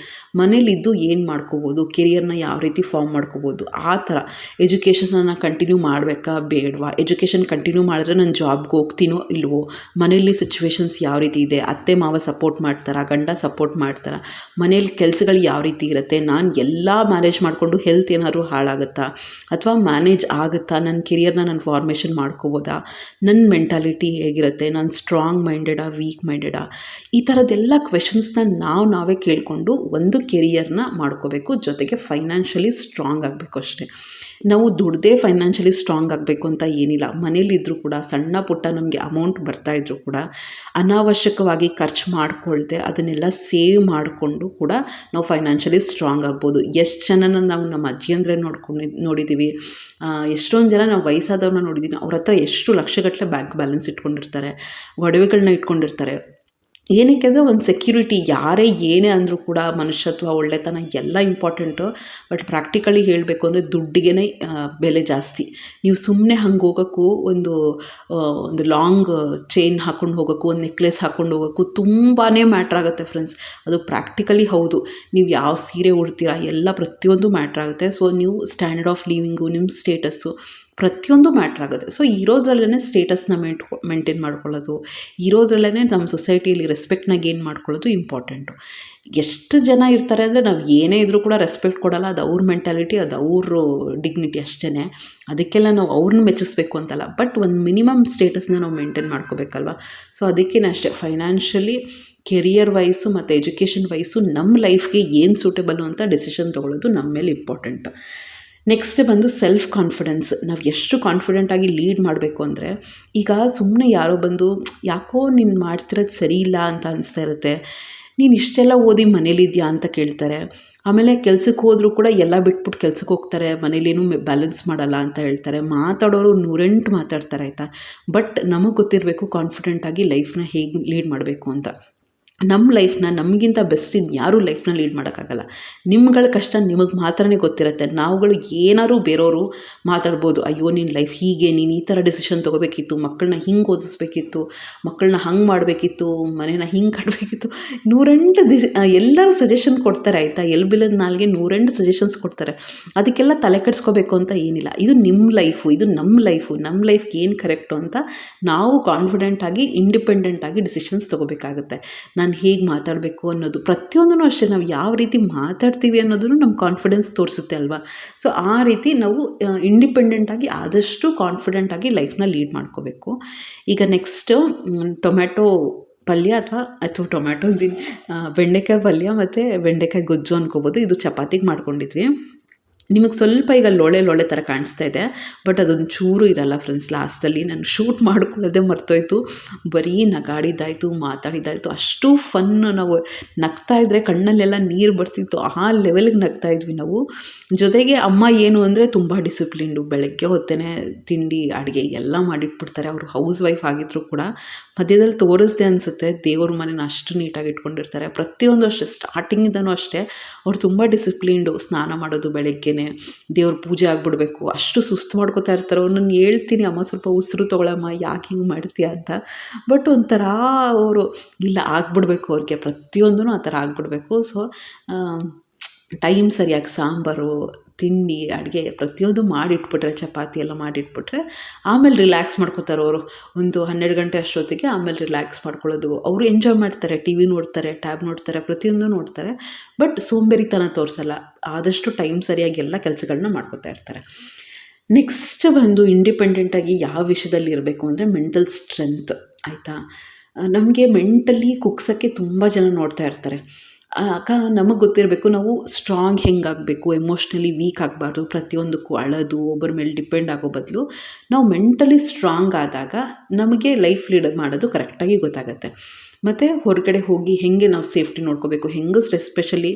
ಮನೇಲಿದ್ದು ಏನು ಮಾಡ್ಕೋಬೋದು, ಕೆರಿಯರ್ನ ಯಾವ ರೀತಿ ಫಾರ್ಮ್ ಮಾಡ್ಕೋಬೋದು, ಆ ಥರ. ಎಜುಕೇಷನನ್ನು ಕಂಟಿನ್ಯೂ ಮಾಡಬೇಕಾ ಬೇಡವಾ, ಎಜುಕೇಷನ್ ಕಂಟಿನ್ಯೂ ಮಾಡಿದ್ರೆ ನಾನು ಜಾಬ್ಗೆ ಹೋಗ್ತೀನೋ ಇಲ್ವೋ, ಮನೇಲಿ ಸಿಚುವೇಶನ್ಸ್ ಯಾವ ರೀತಿ ಇದೆ, ಅತ್ತೆ ಮಾವ ಸಪೋರ್ಟ್ ಮಾಡ್ತಾರಾ, ಗಂಡ ಸಪೋರ್ಟ್ ಮಾಡ್ತಾರಾ, ಮನೇಲಿ ಕೆಲಸಗಳು ಯಾವ ರೀತಿ ಇರುತ್ತೆ, ನಾನು ಎಲ್ಲ ಮ್ಯಾನೇಜ್ ಮಾಡಿಕೊಂಡು ಹೆಲ್ತ್ ಏನಾದ್ರು ಹಾಳಾಗುತ್ತಾ, ಅಥವಾ ಮ್ಯಾನೇಜ್ ಆಗುತ್ತಾ, ನನ್ನ ಕೆರಿಯರ್ನ ನಾನು ಫಾರ್ಮೇಷನ್ ಮಾಡ್ಕೋಬೋದಾ, ನನ್ನ ಮೆಂಟಾಲಿಟಿ ಹೇಗಿರುತ್ತೆ, ನಾನು ಸ್ಟ್ರಾಂಗ್ ಮೈಂಡೆಡಾ, ವೀಕ್ ಮೈಂಡೆಡಾ, ಈ ಥರದ್ದೆಲ್ಲ ಕ್ವೆಶನ್ಸ್ನ ನಾವೇ ಕೇಳಿಕೊಂಡು ಒಂದು ಕೆರಿಯರ್ನ ಮಾಡ್ಕೋಬೇಕು. ಜೊತೆಗೆ ಫೈನಾನ್ಷಿಯಲಿ ಸ್ಟ್ರಾಂಗ್ ಆಗಬೇಕು ಅಷ್ಟೇ. ನಾವು ದುಡ್ದೇ ಫೈನಾನ್ಷಿಯಲಿ ಸ್ಟ್ರಾಂಗ್ ಆಗಬೇಕು ಅಂತ ಏನಿಲ್ಲ. ಮನೇಲಿದ್ದರೂ ಕೂಡ ಸಣ್ಣ ಪುಟ್ಟ ನಮಗೆ ಅಮೌಂಟ್ ಬರ್ತಾಯಿದ್ರು ಕೂಡ ಅನಾವಶ್ಯಕವಾಗಿ ಖರ್ಚು ಮಾಡಿಕೊಳ್ದೆ ಅದನ್ನೆಲ್ಲ ಸೇವ್ ಮಾಡಿಕೊಂಡು ಕೂಡ ನಾವು ಫೈನಾನ್ಷಿಯಲಿ ಸ್ಟ್ರಾಂಗ್ ಆಗ್ಬೋದು. ಎಷ್ಟು ಜನನ ನಾವು ನಮ್ಮ ಅಜ್ಜಿಯಂದ್ರೆ ನೋಡಿದ್ದೀವಿ, ಎಷ್ಟೊಂದು ಜನ ನಾವು ವಯಸ್ಸಾದವ್ರನ್ನ ನೋಡಿದ್ದೀವಿ, ಅವ್ರ ಹತ್ರ ಎಷ್ಟು ಲಕ್ಷಗಟ್ಟಲೆ ಬ್ಯಾಂಕ್ ಬ್ಯಾಲೆನ್ಸ್ ಇಟ್ಕೊಂಡಿರ್ತಾರೆ, ಒಡವೆಗಳನ್ನ ಇಟ್ಕೊಂಡಿರ್ತಾರೆ. ಏನಕ್ಕೆ ಅಂದರೆ ಒಂದು ಸೆಕ್ಯೂರಿಟಿ. ಯಾರೇ ಏನೇ ಅಂದರೂ ಕೂಡ ಮನುಷ್ಯತ್ವ, ಒಳ್ಳೆತನ ಎಲ್ಲ ಇಂಪಾರ್ಟೆಂಟು. ಬಟ್ ಪ್ರಾಕ್ಟಿಕಲಿ ಹೇಳಬೇಕು ಅಂದರೆ ದುಡ್ಡಿಗೆ ಬೆಲೆ ಜಾಸ್ತಿ. ನೀವು ಸುಮ್ಮನೆ ಹಂಗೆ ಹೋಗೋಕ್ಕೂ ಒಂದು ಲಾಂಗ್ ಚೈನ್ ಹಾಕ್ಕೊಂಡು ಹೋಗೋಕ್ಕೂ, ಒಂದು ನೆಕ್ಲೆಸ್ ಹಾಕ್ಕೊಂಡು ಹೋಗೋಕ್ಕೂ ತುಂಬಾ ಮ್ಯಾಟ್ರ್ ಆಗುತ್ತೆ ಫ್ರೆಂಡ್ಸ್. ಅದು ಪ್ರಾಕ್ಟಿಕಲಿ ಹೌದು. ನೀವು ಯಾವ ಸೀರೆ ಉಡ್ತೀರಾ ಎಲ್ಲ ಪ್ರತಿಯೊಂದು ಮ್ಯಾಟ್ರ್ ಆಗುತ್ತೆ. ಸೊ ನೀವು ಸ್ಟ್ಯಾಂಡರ್ಡ್ ಆಫ್ ಲಿವಿಂಗು, ನಿಮ್ಮ ಸ್ಟೇಟಸ್ಸು ಪ್ರತಿಯೊಂದು ಮ್ಯಾಟ್ರ್ ಆಗುತ್ತೆ. ಸೊ ಇರೋದ್ರಲ್ಲೇ ಸ್ಟೇಟಸ್ನ ಮೇಂಟೈನ್ ಮಾಡ್ಕೊಳ್ಳೋದು, ಇರೋದ್ರಲ್ಲೇ ನಮ್ಮ ಸೊಸೈಟಿಯಲ್ಲಿ ರೆಸ್ಪೆಕ್ಟ್ನ ಗೇನ್ ಮಾಡ್ಕೊಳ್ಳೋದು ಇಂಪಾರ್ಟೆಂಟು. ಎಷ್ಟು ಜನ ಇರ್ತಾರೆ ಅಂದರೆ ನಾವು ಏನೇ ಇದ್ದರೂ ಕೂಡ ರೆಸ್ಪೆಕ್ಟ್ ಕೊಡೋಲ್ಲ. ಅದು ಅವ್ರ ಮೆಂಟಾಲಿಟಿ, ಅದು ಅವ್ರ ಡಿಗ್ನಿಟಿ ಅಷ್ಟೇ. ಅದಕ್ಕೆಲ್ಲ ನಾವು ಅವ್ರನ್ನ ಮೆಚ್ಚಿಸ್ಬೇಕು ಅಂತಲ್ಲ, ಬಟ್ ಒಂದು ಮಿನಿಮಮ್ ಸ್ಟೇಟಸ್ನ ನಾವು ಮೇಂಟೈನ್ ಮಾಡ್ಕೋಬೇಕಲ್ವ. ಸೊ ಅದಕ್ಕೇ ಅಷ್ಟೇ ಫೈನಾನ್ಷಿಯಲಿ, ಕೆರಿಯರ್ ವೈಸು ಮತ್ತು ಎಜುಕೇಷನ್ ವೈಸು ನಮ್ಮ ಲೈಫ್ಗೆ ಏನು ಸೂಟೇಬಲ್ಲು ಅಂತ ಡಿಸಿಷನ್ ತೊಗೊಳ್ಳೋದು ನಮ್ಮ ಮೇಲೆ ಇಂಪಾರ್ಟೆಂಟು. ನೆಕ್ಸ್ಟ್ ಬಂದು ಸೆಲ್ಫ್ ಕಾನ್ಫಿಡೆನ್ಸ್. ನಾವು ಎಷ್ಟು ಕಾನ್ಫಿಡೆಂಟಾಗಿ ಲೀಡ್ ಮಾಡಬೇಕು ಅಂದರೆ, ಈಗ ಸುಮ್ಮನೆ ಯಾರೋ ಬಂದು ಯಾಕೋ ನೀನು ಮಾಡ್ತಿರೋದು ಸರಿ ಇಲ್ಲ ಅಂತ ಅನಿಸ್ತಾ ಇರುತ್ತೆ, ನೀನು ಇಷ್ಟೆಲ್ಲ ಓದಿ ಮನೇಲಿದ್ಯಾ ಅಂತ ಕೇಳ್ತಾರೆ. ಆಮೇಲೆ ಕೆಲ್ಸಕ್ಕೆ ಹೋದರೂ ಕೂಡ ಎಲ್ಲ ಬಿಟ್ಬಿಟ್ಟು ಕೆಲ್ಸಕ್ಕೆ ಹೋಗ್ತಾರೆ, ಮನೇಲೇನೂ ಬ್ಯಾಲೆನ್ಸ್ ಮಾಡಲ್ಲ ಅಂತ ಹೇಳ್ತಾರೆ. ಮಾತಾಡೋರು 108 ಮಾತಾಡ್ತಾರೆ ಆಯಿತಾ. ಬಟ್ ನಮಗೆ ಗೊತ್ತಿರಬೇಕು ಕಾನ್ಫಿಡೆಂಟಾಗಿ ಲೈಫ್ನ ಹೇಗೆ ಲೀಡ್ ಮಾಡಬೇಕು ಅಂತ. ನಮ್ಮ ಲೈಫ್ನ ನಮಗಿಂತ ಬೆಸ್ಟ್ ಯಾರೂ ಲೈಫ್ನ ಲೀಡ್ ಮಾಡೋಕ್ಕಾಗಲ್ಲ. ನಿಮ್ಗಳ ಕಷ್ಟ ನಿಮಗೆ ಮಾತ್ರನೇ ಗೊತ್ತಿರುತ್ತೆ. ನಾವುಗಳು ಏನಾದ್ರು ಬೇರೆಯವರು ಮಾತಾಡ್ಬೋದು, ಅಯ್ಯೋ ನಿನ್ನ ಲೈಫ್ ಹೀಗೆ, ನೀನು ಈ ಥರ ಡಿಸಿಷನ್ ತೊಗೋಬೇಕಿತ್ತು, ಮಕ್ಕಳನ್ನ ಹಿಂಗೆ ಓದಿಸ್ಬೇಕಿತ್ತು, ಮಕ್ಕಳನ್ನ ಹಂಗೆ ಮಾಡಬೇಕಿತ್ತು, ಮನೇನ ಹಿಂಗೆ ಕಟ್ಟಬೇಕಿತ್ತು, 108 ಎಲ್ಲರೂ ಸಜೆಷನ್ ಕೊಡ್ತಾರೆ ಆಯಿತಾ. ಎಲ್ಬಿಲ್ಲದ ನಾಲ್ಗೆ 108 ಸಜೆಷನ್ಸ್ ಕೊಡ್ತಾರೆ. ಅದಕ್ಕೆಲ್ಲ ತಲೆ ಕೆಡಿಸ್ಕೋಬೇಕು ಅಂತ ಏನಿಲ್ಲ. ಇದು ನಿಮ್ಮ ಲೈಫು, ಇದು ನಮ್ಮ ಲೈಫು. ನಮ್ಮ ಲೈಫ್ಗೆ ಏನು ಕರೆಕ್ಟು ಅಂತ ನಾವು ಕಾನ್ಫಿಡೆಂಟಾಗಿ, ಇಂಡಿಪೆಂಡೆಂಟಾಗಿ ಡಿಸಿಷನ್ಸ್ ತೊಗೋಬೇಕಾಗುತ್ತೆ. ನಾನು ಹೇಗೆ ಮಾತಾಡಬೇಕು ಅನ್ನೋದು ಪ್ರತಿಯೊಂದೂ ಅಷ್ಟೇ. ನಾವು ಯಾವ ರೀತಿ ಮಾತಾಡ್ತೀವಿ ಅನ್ನೋದನ್ನು ನಮ್ಮ ಕಾನ್ಫಿಡೆನ್ಸ್ ತೋರಿಸುತ್ತೆ ಅಲ್ವಾ. ಸೊ ಆ ರೀತಿ ನಾವು ಇಂಡಿಪೆಂಡೆಂಟಾಗಿ ಆದಷ್ಟು ಕಾನ್ಫಿಡೆಂಟಾಗಿ ಲೈಫ್ನ ಲೀಡ್ ಮಾಡ್ಕೋಬೇಕು. ಈಗ ನೆಕ್ಸ್ಟು ಟೊಮ್ಯಾಟೊ ಪಲ್ಯ ಅಥವಾ ಟೊಮ್ಯಾಟೊ ಬೆಂಡೆಕಾಯಿ ಪಲ್ಯ ಮತ್ತು ಬೆಂಡೆಕಾಯಿ ಗೊಜ್ಜು ಅನ್ಕೋಬೋದು. ಇದು ಚಪಾತಿಗೆ ಮಾಡ್ಕೊಂಡಿದ್ವಿ. ನಿಮಗೆ ಸ್ವಲ್ಪ ಈಗ ಲೋಳೆ ಥರ ಕಾಣಿಸ್ತಾ ಇದೆ, ಬಟ್ ಅದೊಂದು ಚೂರು ಇರಲ್ಲ ಫ್ರೆಂಡ್ಸ್. ಲಾಸ್ಟಲ್ಲಿ ನಾನು ಶೂಟ್ ಮಾಡ್ಕೊಳ್ಳೋದೇ ಮರ್ತೋಯ್ತು. ಬರೀ ನಗಾಡಿದ್ದಾಯಿತು, ಮಾತಾಡಿದ್ದಾಯಿತು. ಅಷ್ಟು ಫನ್ನು. ನಾವು ನಗ್ತಾಯಿದ್ರೆ ಕಣ್ಣಲ್ಲೆಲ್ಲ ನೀರು ಬರ್ತಿತ್ತು, ಆ ಲೆವೆಲ್ಗೆ ನಗ್ತಾಯಿದ್ವಿ ನಾವು. ಜೊತೆಗೆ ಅಮ್ಮ ಏನು ಅಂದರೆ ತುಂಬ ಡಿಸಿಪ್ಲಿನ್ಡು. ಬೆಳಗ್ಗೆ ಹೊತ್ತೇ ತಿಂಡಿ ಅಡುಗೆ ಎಲ್ಲ ಮಾಡಿಟ್ಬಿಡ್ತಾರೆ. ಅವರು ಹೌಸ್ ವೈಫ್ ಆಗಿದ್ರು ಕೂಡ ಮಧ್ಯದಲ್ಲಿ ತೋರಿಸ್ದೆ ಅನಿಸುತ್ತೆ, ದೇವ್ರ ಮನೇನ ಅಷ್ಟು ನೀಟಾಗಿ ಇಟ್ಕೊಂಡಿರ್ತಾರೆ. ಪ್ರತಿಯೊಂದು ಅಷ್ಟೇ, ಸ್ಟಾರ್ಟಿಂಗಿಂದನೂ ಅಷ್ಟೇ ಅವ್ರು ತುಂಬ ಡಿಸಿಪ್ಲಿನ್ಡು. ಸ್ನಾನ ಮಾಡೋದು ಬೆಳಗ್ಗೆ, ದೇವ್ರ ಪೂಜೆ ಆಗಿಬಿಡ್ಬೇಕು, ಅಷ್ಟು ಸುಸ್ತು ಮಾಡ್ಕೋತಾ ಇರ್ತಾರೆ. ನಾನು ಹೇಳ್ತೀನಿ, ಅಮ್ಮ ಸ್ವಲ್ಪ ಉಸಿರು ತೊಗೊಳಮ್ಮ, ಯಾಕೆ ಹಿಂಗೆ ಮಾಡ್ತೀಯ ಅಂತ. ಬಟ್ ಒಂಥರ ಅವರು ಇಲ್ಲ, ಆಗಿಬಿಡ್ಬೇಕು ಅವ್ರಿಗೆ, ಪ್ರತಿಯೊಂದೂ ಆ ಥರ ಆಗಿಬಿಡ್ಬೇಕು. ಸೊ ಟೈಮ್ ಸರಿಯಾಗಿ ಸಾಂಬಾರು, ತಿಂಡಿ, ಅಡುಗೆ ಪ್ರತಿಯೊಂದು ಮಾಡಿಟ್ಬಿಟ್ರೆ, ಚಪಾತಿ ಎಲ್ಲ ಮಾಡಿಟ್ಬಿಟ್ರೆ ಆಮೇಲೆ ರಿಲ್ಯಾಕ್ಸ್ ಮಾಡ್ಕೋತಾರೆ ಅವರು. ಒಂದು 12 ಗಂಟೆ ಅಷ್ಟೊತ್ತಿಗೆ ಆಮೇಲೆ ರಿಲ್ಯಾಕ್ಸ್ ಮಾಡ್ಕೊಳ್ಳೋದು. ಅವರು ಎಂಜಾಯ್ ಮಾಡ್ತಾರೆ, ಟಿ ವಿ ನೋಡ್ತಾರೆ, ಟ್ಯಾಬ್ ನೋಡ್ತಾರೆ, ಪ್ರತಿಯೊಂದು ನೋಡ್ತಾರೆ. ಬಟ್ ಸೋಂಬೇರಿತನ ತೋರಿಸಲ್ಲ. ಆದಷ್ಟು ಟೈಮ್ ಸರಿಯಾಗಿ ಎಲ್ಲ ಕೆಲಸಗಳನ್ನ ಮಾಡ್ಕೋತಾ ಇರ್ತಾರೆ. ನೆಕ್ಸ್ಟ್ ಬಂದು ಇಂಡಿಪೆಂಡೆಂಟಾಗಿ ಯಾವ ವಿಷಯದಲ್ಲಿ ಇರಬೇಕು ಅಂದರೆ ಮೆಂಟಲ್ ಸ್ಟ್ರೆಂತ್ ಆಯಿತಾ. ನಮಗೆ ಮೆಂಟಲಿ ಕುಗ್ಸೋಕ್ಕೆ ತುಂಬ ಜನ ನೋಡ್ತಾ ಇರ್ತಾರೆ. ನಮಗೆ ಗೊತ್ತಿರಬೇಕು ನಾವು ಸ್ಟ್ರಾಂಗ್ ಹೆಂಗಾಗಬೇಕು, ಎಮೋಷ್ನಲಿ ವೀಕ್ ಆಗಬಾರ್ದು, ಪ್ರತಿಯೊಂದಕ್ಕೂ ಅಳೋದು, ಒಬ್ಬರ ಮೇಲೆ ಡಿಪೆಂಡ್ ಆಗೋ ಬದಲು ನಾವು ಮೆಂಟಲಿ ಸ್ಟ್ರಾಂಗ್ ಆದಾಗ ನಮಗೆ ಲೈಫ್ ಲೀಡ್ ಮಾಡೋದು ಕರೆಕ್ಟಾಗಿ ಗೊತ್ತಾಗುತ್ತೆ. ಮತ್ತು ಹೊರಗಡೆ ಹೋಗಿ ಹೇಗೆ ನಾವು ಸೇಫ್ಟಿ ನೋಡ್ಕೋಬೇಕು. ಹೆಂಗಸ್ರು ಎಸ್ಪೆಷಲಿ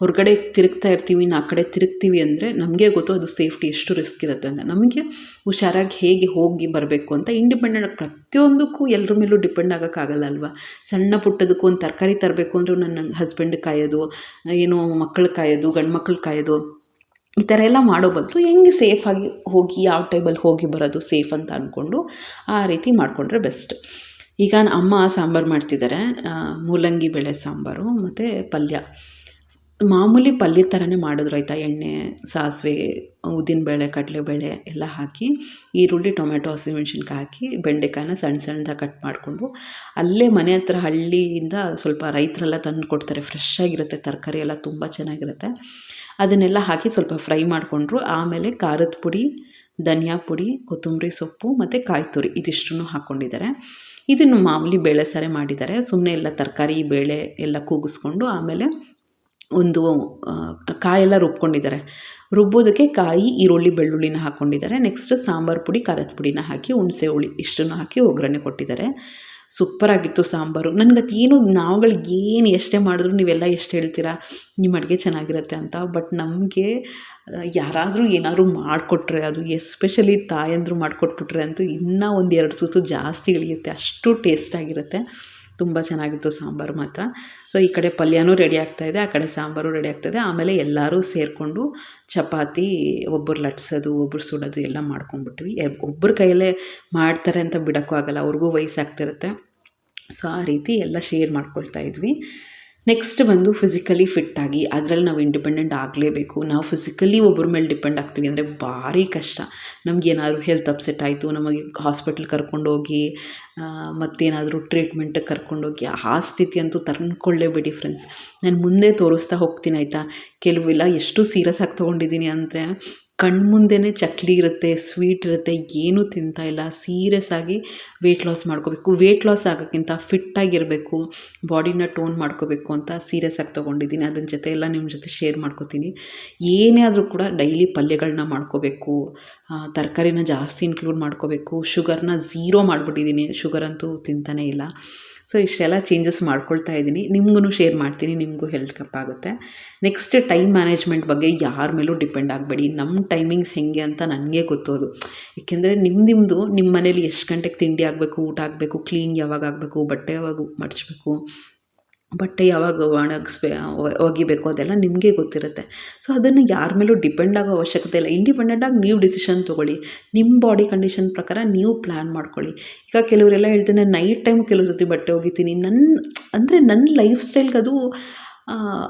ಹೊರಗಡೆ ತಿರುಗ್ತಾ ಇರ್ತೀವಿ, ಆ ಕಡೆ ತಿರುಗ್ತೀವಿ ಅಂದರೆ ನಮಗೆ ಗೊತ್ತು ಅದು ಸೇಫ್ಟಿ ಎಷ್ಟು ರಿಸ್ಕ್ ಇರುತ್ತೆ ಅಂತ. ನಮಗೆ ಹುಷಾರಾಗಿ ಹೇಗೆ ಹೋಗಿ ಬರಬೇಕು ಅಂತ ಇಂಡಿಪೆಂಡೆಂಟ್. ಪ್ರತಿಯೊಂದಕ್ಕೂ ಎಲ್ಲರ ಮೇಲೂ ಡಿಪೆಂಡ್ ಆಗೋಕ್ಕಾಗಲ್ಲ ಅಲ್ವಾ. ಸಣ್ಣ ಪುಟ್ಟದಕ್ಕೂ ಒಂದು ತರಕಾರಿ ತರಬೇಕು ಅಂದರೂ ನನ್ನ ಹಸ್ಬೆಂಡ್ ಕಾಯೋದು, ಏನೋ ಮಕ್ಕಳು ಕಾಯೋದು, ಗಂಡು ಮಕ್ಕಳು ಕಾಯೋದು, ಈ ಥರ ಎಲ್ಲ ಮಾಡೋ ಬದಲು ಹೆಂಗೆ ಸೇಫಾಗಿ ಹೋಗಿ ಯಾವ ಟೈಮಲ್ಲಿ ಹೋಗಿ ಬರೋದು ಸೇಫ್ ಅಂತ ಅಂದ್ಕೊಂಡು ಆ ರೀತಿ ಮಾಡಿಕೊಂಡ್ರೆ ಬೆಸ್ಟ್. ಈಗ ಅಮ್ಮ ಸಾಂಬಾರು ಮಾಡ್ತಿದ್ದಾರೆ, ಮೂಲಂಗಿ ಬೇಳೆ ಸಾಂಬಾರು ಮತ್ತು ಪಲ್ಯ. ಮಾಮೂಲಿ ಪಲ್ಯ ಥರನೇ ಮಾಡಿದ್ರು ಆಯಿತಾ. ಎಣ್ಣೆ, ಸಾಸಿವೆ, ಉದ್ದಿನಬೇಳೆ, ಕಡಲೆಬೇಳೆ ಎಲ್ಲ ಹಾಕಿ, ಈರುಳ್ಳಿ, ಟೊಮೆಟೊ, ಹಸಿಮೆಣ್ಸಿನ್ಕಾಯಿ ಹಾಕಿ, ಬೆಂಡೆಕಾಯಿನ ಸಣ್ಣ ಸಣ್ಣದಾಗಿ ಕಟ್ ಮಾಡಿಕೊಂಡು, ಅಲ್ಲೇ ಮನೆ ಹತ್ರ ಹಳ್ಳಿಯಿಂದ ಸ್ವಲ್ಪ ರೈತರೆಲ್ಲ ತಂದು ಕೊಡ್ತಾರೆ. ಫ್ರೆಶ್ ಆಗಿರುತ್ತೆ ತರಕಾರಿ ಎಲ್ಲ, ತುಂಬ ಚೆನ್ನಾಗಿರುತ್ತೆ. ಅದನ್ನೆಲ್ಲ ಹಾಕಿ ಸ್ವಲ್ಪ ಫ್ರೈ ಮಾಡಿಕೊಂಡ್ರು. ಆಮೇಲೆ ಖಾರದ ಪುಡಿ, ಧನಿಯಾ ಪುಡಿ, ಕೊತ್ತಂಬರಿ ಸೊಪ್ಪು ಮತ್ತು ಕಾಯಿ ತುರಿ ಇದಿಷ್ಟನ್ನು ಹಾಕ್ಕೊಂಡಿದ್ದಾರೆ. ಇದನ್ನು ಮಾಮೂಲಿ ಬೇಳೆ ಸಾರೇ ಮಾಡಿದ್ದಾರೆ. ಸುಮ್ಮನೆ ಎಲ್ಲ ತರಕಾರಿ, ಬೇಳೆ ಎಲ್ಲ ಕೂಗಿಸ್ಕೊಂಡು ಆಮೇಲೆ ಒಂದು ಕಾಯೆಲ್ಲ ರುಬ್ಕೊಂಡಿದ್ದಾರೆ. ರುಬ್ಬೋದಕ್ಕೆ ಕಾಯಿ, ಈರುಳ್ಳಿ, ಬೆಳ್ಳುಳ್ಳಿನ ಹಾಕ್ಕೊಂಡಿದ್ದಾರೆ. ನೆಕ್ಸ್ಟ್ ಸಾಂಬಾರು ಪುಡಿ, ಖಾರದ ಪುಡಿನ ಹಾಕಿ, ಹುಣಸೆ ಹುಳಿ ಇಷ್ಟನ್ನು ಹಾಕಿ ಒಗ್ಗರಣೆ ಕೊಟ್ಟಿದ್ದಾರೆ. ಸೂಪರಾಗಿತ್ತು ಸಾಂಬಾರು. ನನಗದೇನು ನಾವುಗಳಿಗೇನು ಎಷ್ಟೇ ಮಾಡಿದ್ರು ನೀವೆಲ್ಲ ಎಷ್ಟು ಹೇಳ್ತೀರಾ ನಿಮ್ಮ ಅಡುಗೆ ಚೆನ್ನಾಗಿರುತ್ತೆ ಅಂತ. ಬಟ್ ನಮಗೆ ಯಾರಾದರೂ ಏನಾದರೂ ಮಾಡಿಕೊಟ್ರೆ, ಅದು ಎಸ್ಪೆಷಲಿ ತಾಯಂದ್ರು ಮಾಡಿಕೊಟ್ಬಿಟ್ರೆ ಅಂತೂ ಇನ್ನೂ ಒಂದು 2 ಸುತ್ತು ಜಾಸ್ತಿ ಇಳಿಯುತ್ತೆ, ಅಷ್ಟು ಟೇಸ್ಟಾಗಿರುತ್ತೆ. ತುಂಬ ಚೆನ್ನಾಗಿತ್ತು ಸಾಂಬಾರು ಮಾತ್ರ. ಸೊ ಈ ಕಡೆ ಪಲ್ಯನೂ ರೆಡಿ ಆಗ್ತಾಯಿದೆ, ಆ ಕಡೆ ಸಾಂಬಾರು ರೆಡಿ ಆಗ್ತಾಯಿದೆ. ಆಮೇಲೆ ಎಲ್ಲರೂ ಸೇರಿಕೊಂಡು ಚಪಾತಿ ಒಬ್ಬರು ಲಟ್ಸೋದು, ಒಬ್ಬರು ಸುಡೋದು ಎಲ್ಲ ಮಾಡ್ಕೊಂಡ್ಬಿಟ್ವಿ. ಒಬ್ಬರ ಕೈಯಲ್ಲೇ ಮಾಡ್ತಾರೆ ಅಂತ ಬಿಡೋಕ್ಕೂ ಆಗೋಲ್ಲ, ಅವ್ರಿಗೂ ವಯಸ್ಸಾಗ್ತಿರುತ್ತೆ. ಸೊ ಆ ರೀತಿ ಎಲ್ಲ ಶೇರ್ ಮಾಡ್ಕೊಳ್ತಾ ಇದ್ವಿ. ನೆಕ್ಸ್ಟ್ ಬಂದು ಫಿಸಿಕಲಿ ಫಿಟ್ಟಾಗಿ, ಅದರಲ್ಲಿ ನಾವು ಇಂಡಿಪೆಂಡೆಂಟ್ ಆಗಲೇಬೇಕು. ನಾವು ಫಿಸಿಕಲಿ ಒಬ್ಬರ ಮೇಲೆ ಡಿಪೆಂಡ್ ಆಗ್ತೀವಿ ಅಂದರೆ ಭಾರಿ ಕಷ್ಟ. ನಮಗೇನಾದ್ರು ಹೆಲ್ತ್ ಅಪ್ಸೆಟ್ ಆಯಿತು, ನಮಗೆ ಹಾಸ್ಪಿಟ್ಲ್ ಕರ್ಕೊಂಡೋಗಿ ಮತ್ತೇನಾದರೂ ಟ್ರೀಟ್ಮೆಂಟಿಗೆ ಕರ್ಕೊಂಡೋಗಿ, ಆ ಸ್ಥಿತಿ ಅಂತೂ ತಂದ್ಕೊಳ್ಳೇಬೇಡಿ ಫ್ರೆಂಡ್ಸ್. ನಾನು ಮುಂದೆ ತೋರಿಸ್ತಾ ಹೋಗ್ತೀನಿ ಆಯಿತಾ. ಕೆಲವೆಲ್ಲ ಎಷ್ಟು ಸೀರಿಯಸ್ ಆಗಿ ತೊಗೊಂಡಿದ್ದೀನಿ ಅಂದರೆ, ಕಣ್ಮುಂದೆನೇ ಚಕ್ಲಿ ಇರುತ್ತೆ, ಸ್ವೀಟ್ ಇರುತ್ತೆ, ಏನೂ ತಿಂತಾ ಇಲ್ಲ. ಸೀರಿಯಸ್ ಆಗಿ ವೆಯ್ಟ್ ಲಾಸ್ ಮಾಡ್ಕೋಬೇಕು. ವೆಯ್ಟ್ ಲಾಸ್ ಆಗೋಕ್ಕಿಂತ ಫಿಟ್ಟಾಗಿರಬೇಕು, ಬಾಡಿನ ಟೋನ್ ಮಾಡ್ಕೋಬೇಕು ಅಂತ ಸೀರಿಯಸ್ ಆಗಿ ತೊಗೊಂಡಿದ್ದೀನಿ. ಅದನ್ನ ಜೊತೆ ಎಲ್ಲ ನಿಮ್ಮ ಜೊತೆ ಶೇರ್ ಮಾಡ್ಕೋತೀನಿ. ಏನೇ ಆದರೂ ಕೂಡ ಡೈಲಿ ಪಲ್ಯಗಳನ್ನ ಮಾಡ್ಕೋಬೇಕು, ತರಕಾರಿನ ಜಾಸ್ತಿ ಇನ್ಕ್ಲೂಡ್ ಮಾಡ್ಕೋಬೇಕು. ಶುಗರ್ನ ಝೀರೋ ಮಾಡಿಬಿಟ್ಟಿದ್ದೀನಿ, ಶುಗರ್ ಅಂತೂ ತಿಂತಾನೇ ಇಲ್ಲ. ಸೊ ಇಷ್ಟೆಲ್ಲ ಚೇಂಜಸ್ ಮಾಡ್ಕೊಳ್ತಾ ಇದ್ದೀನಿ, ನಿಮಗೂ ಶೇರ್ ಮಾಡ್ತೀನಿ, ನಿಮಗೂ ಹೆಲ್ಪ್ ಆಗುತ್ತೆ. ನೆಕ್ಸ್ಟ್ ಟೈಮ್ ಮ್ಯಾನೇಜ್ಮೆಂಟ್ ಬಗ್ಗೆ ಯಾರ ಮೇಲೂ ಡಿಪೆಂಡ್ ಆಗಬೇಡಿ. ನಮ್ಮ ಟೈಮಿಂಗ್ಸ್ ಹೆಂಗೆ ಅಂತ ನನಗೆ ಗೊತ್ತೋದು. ಏಕೆಂದರೆ ನಿಮ್ಮದು ನಿಮ್ಮ ಮನೇಲಿ ಎಷ್ಟು ಗಂಟೆಗೆ ತಿಂಡಿ ಆಗಬೇಕು, ಊಟ ಆಗಬೇಕು, ಕ್ಲೀನ್ ಯಾವಾಗ ಆಗಬೇಕು, ಬಟ್ಟೆ ಯಾವಾಗ ಮಡಚಬೇಕು, ಬಟ್ಟೆ ಯಾವಾಗ ಒಗಿಬೇಕು, ಅದೆಲ್ಲ ನಿಮಗೆ ಗೊತ್ತಿರುತ್ತೆ. ಸೊ ಅದನ್ನು ಯಾರ ಮೇಲೂ ಡಿಪೆಂಡ್ ಆಗೋ ಅವಶ್ಯಕತೆ ಇಲ್ಲ. ಇಂಡಿಪೆಂಡೆಂಟಾಗಿ ನೀವು ಡಿಸಿಷನ್ ತೊಗೊಳ್ಳಿ, ನಿಮ್ಮ ಬಾಡಿ ಕಂಡೀಷನ್ ಪ್ರಕಾರ ನೀವು ಪ್ಲ್ಯಾನ್ ಮಾಡ್ಕೊಳ್ಳಿ. ಈಗ ಕೆಲವರೆಲ್ಲ ಹೇಳ್ತೀನಿ, ನೈಟ್ ಟೈಮ್ ಕೆಲವು ಸತಿ ಬಟ್ಟೆ ಒಗಿತೀನಿ. ನನ್ನ ಲೈಫ್ ಸ್ಟೈಲ್ಗೆ ಅದು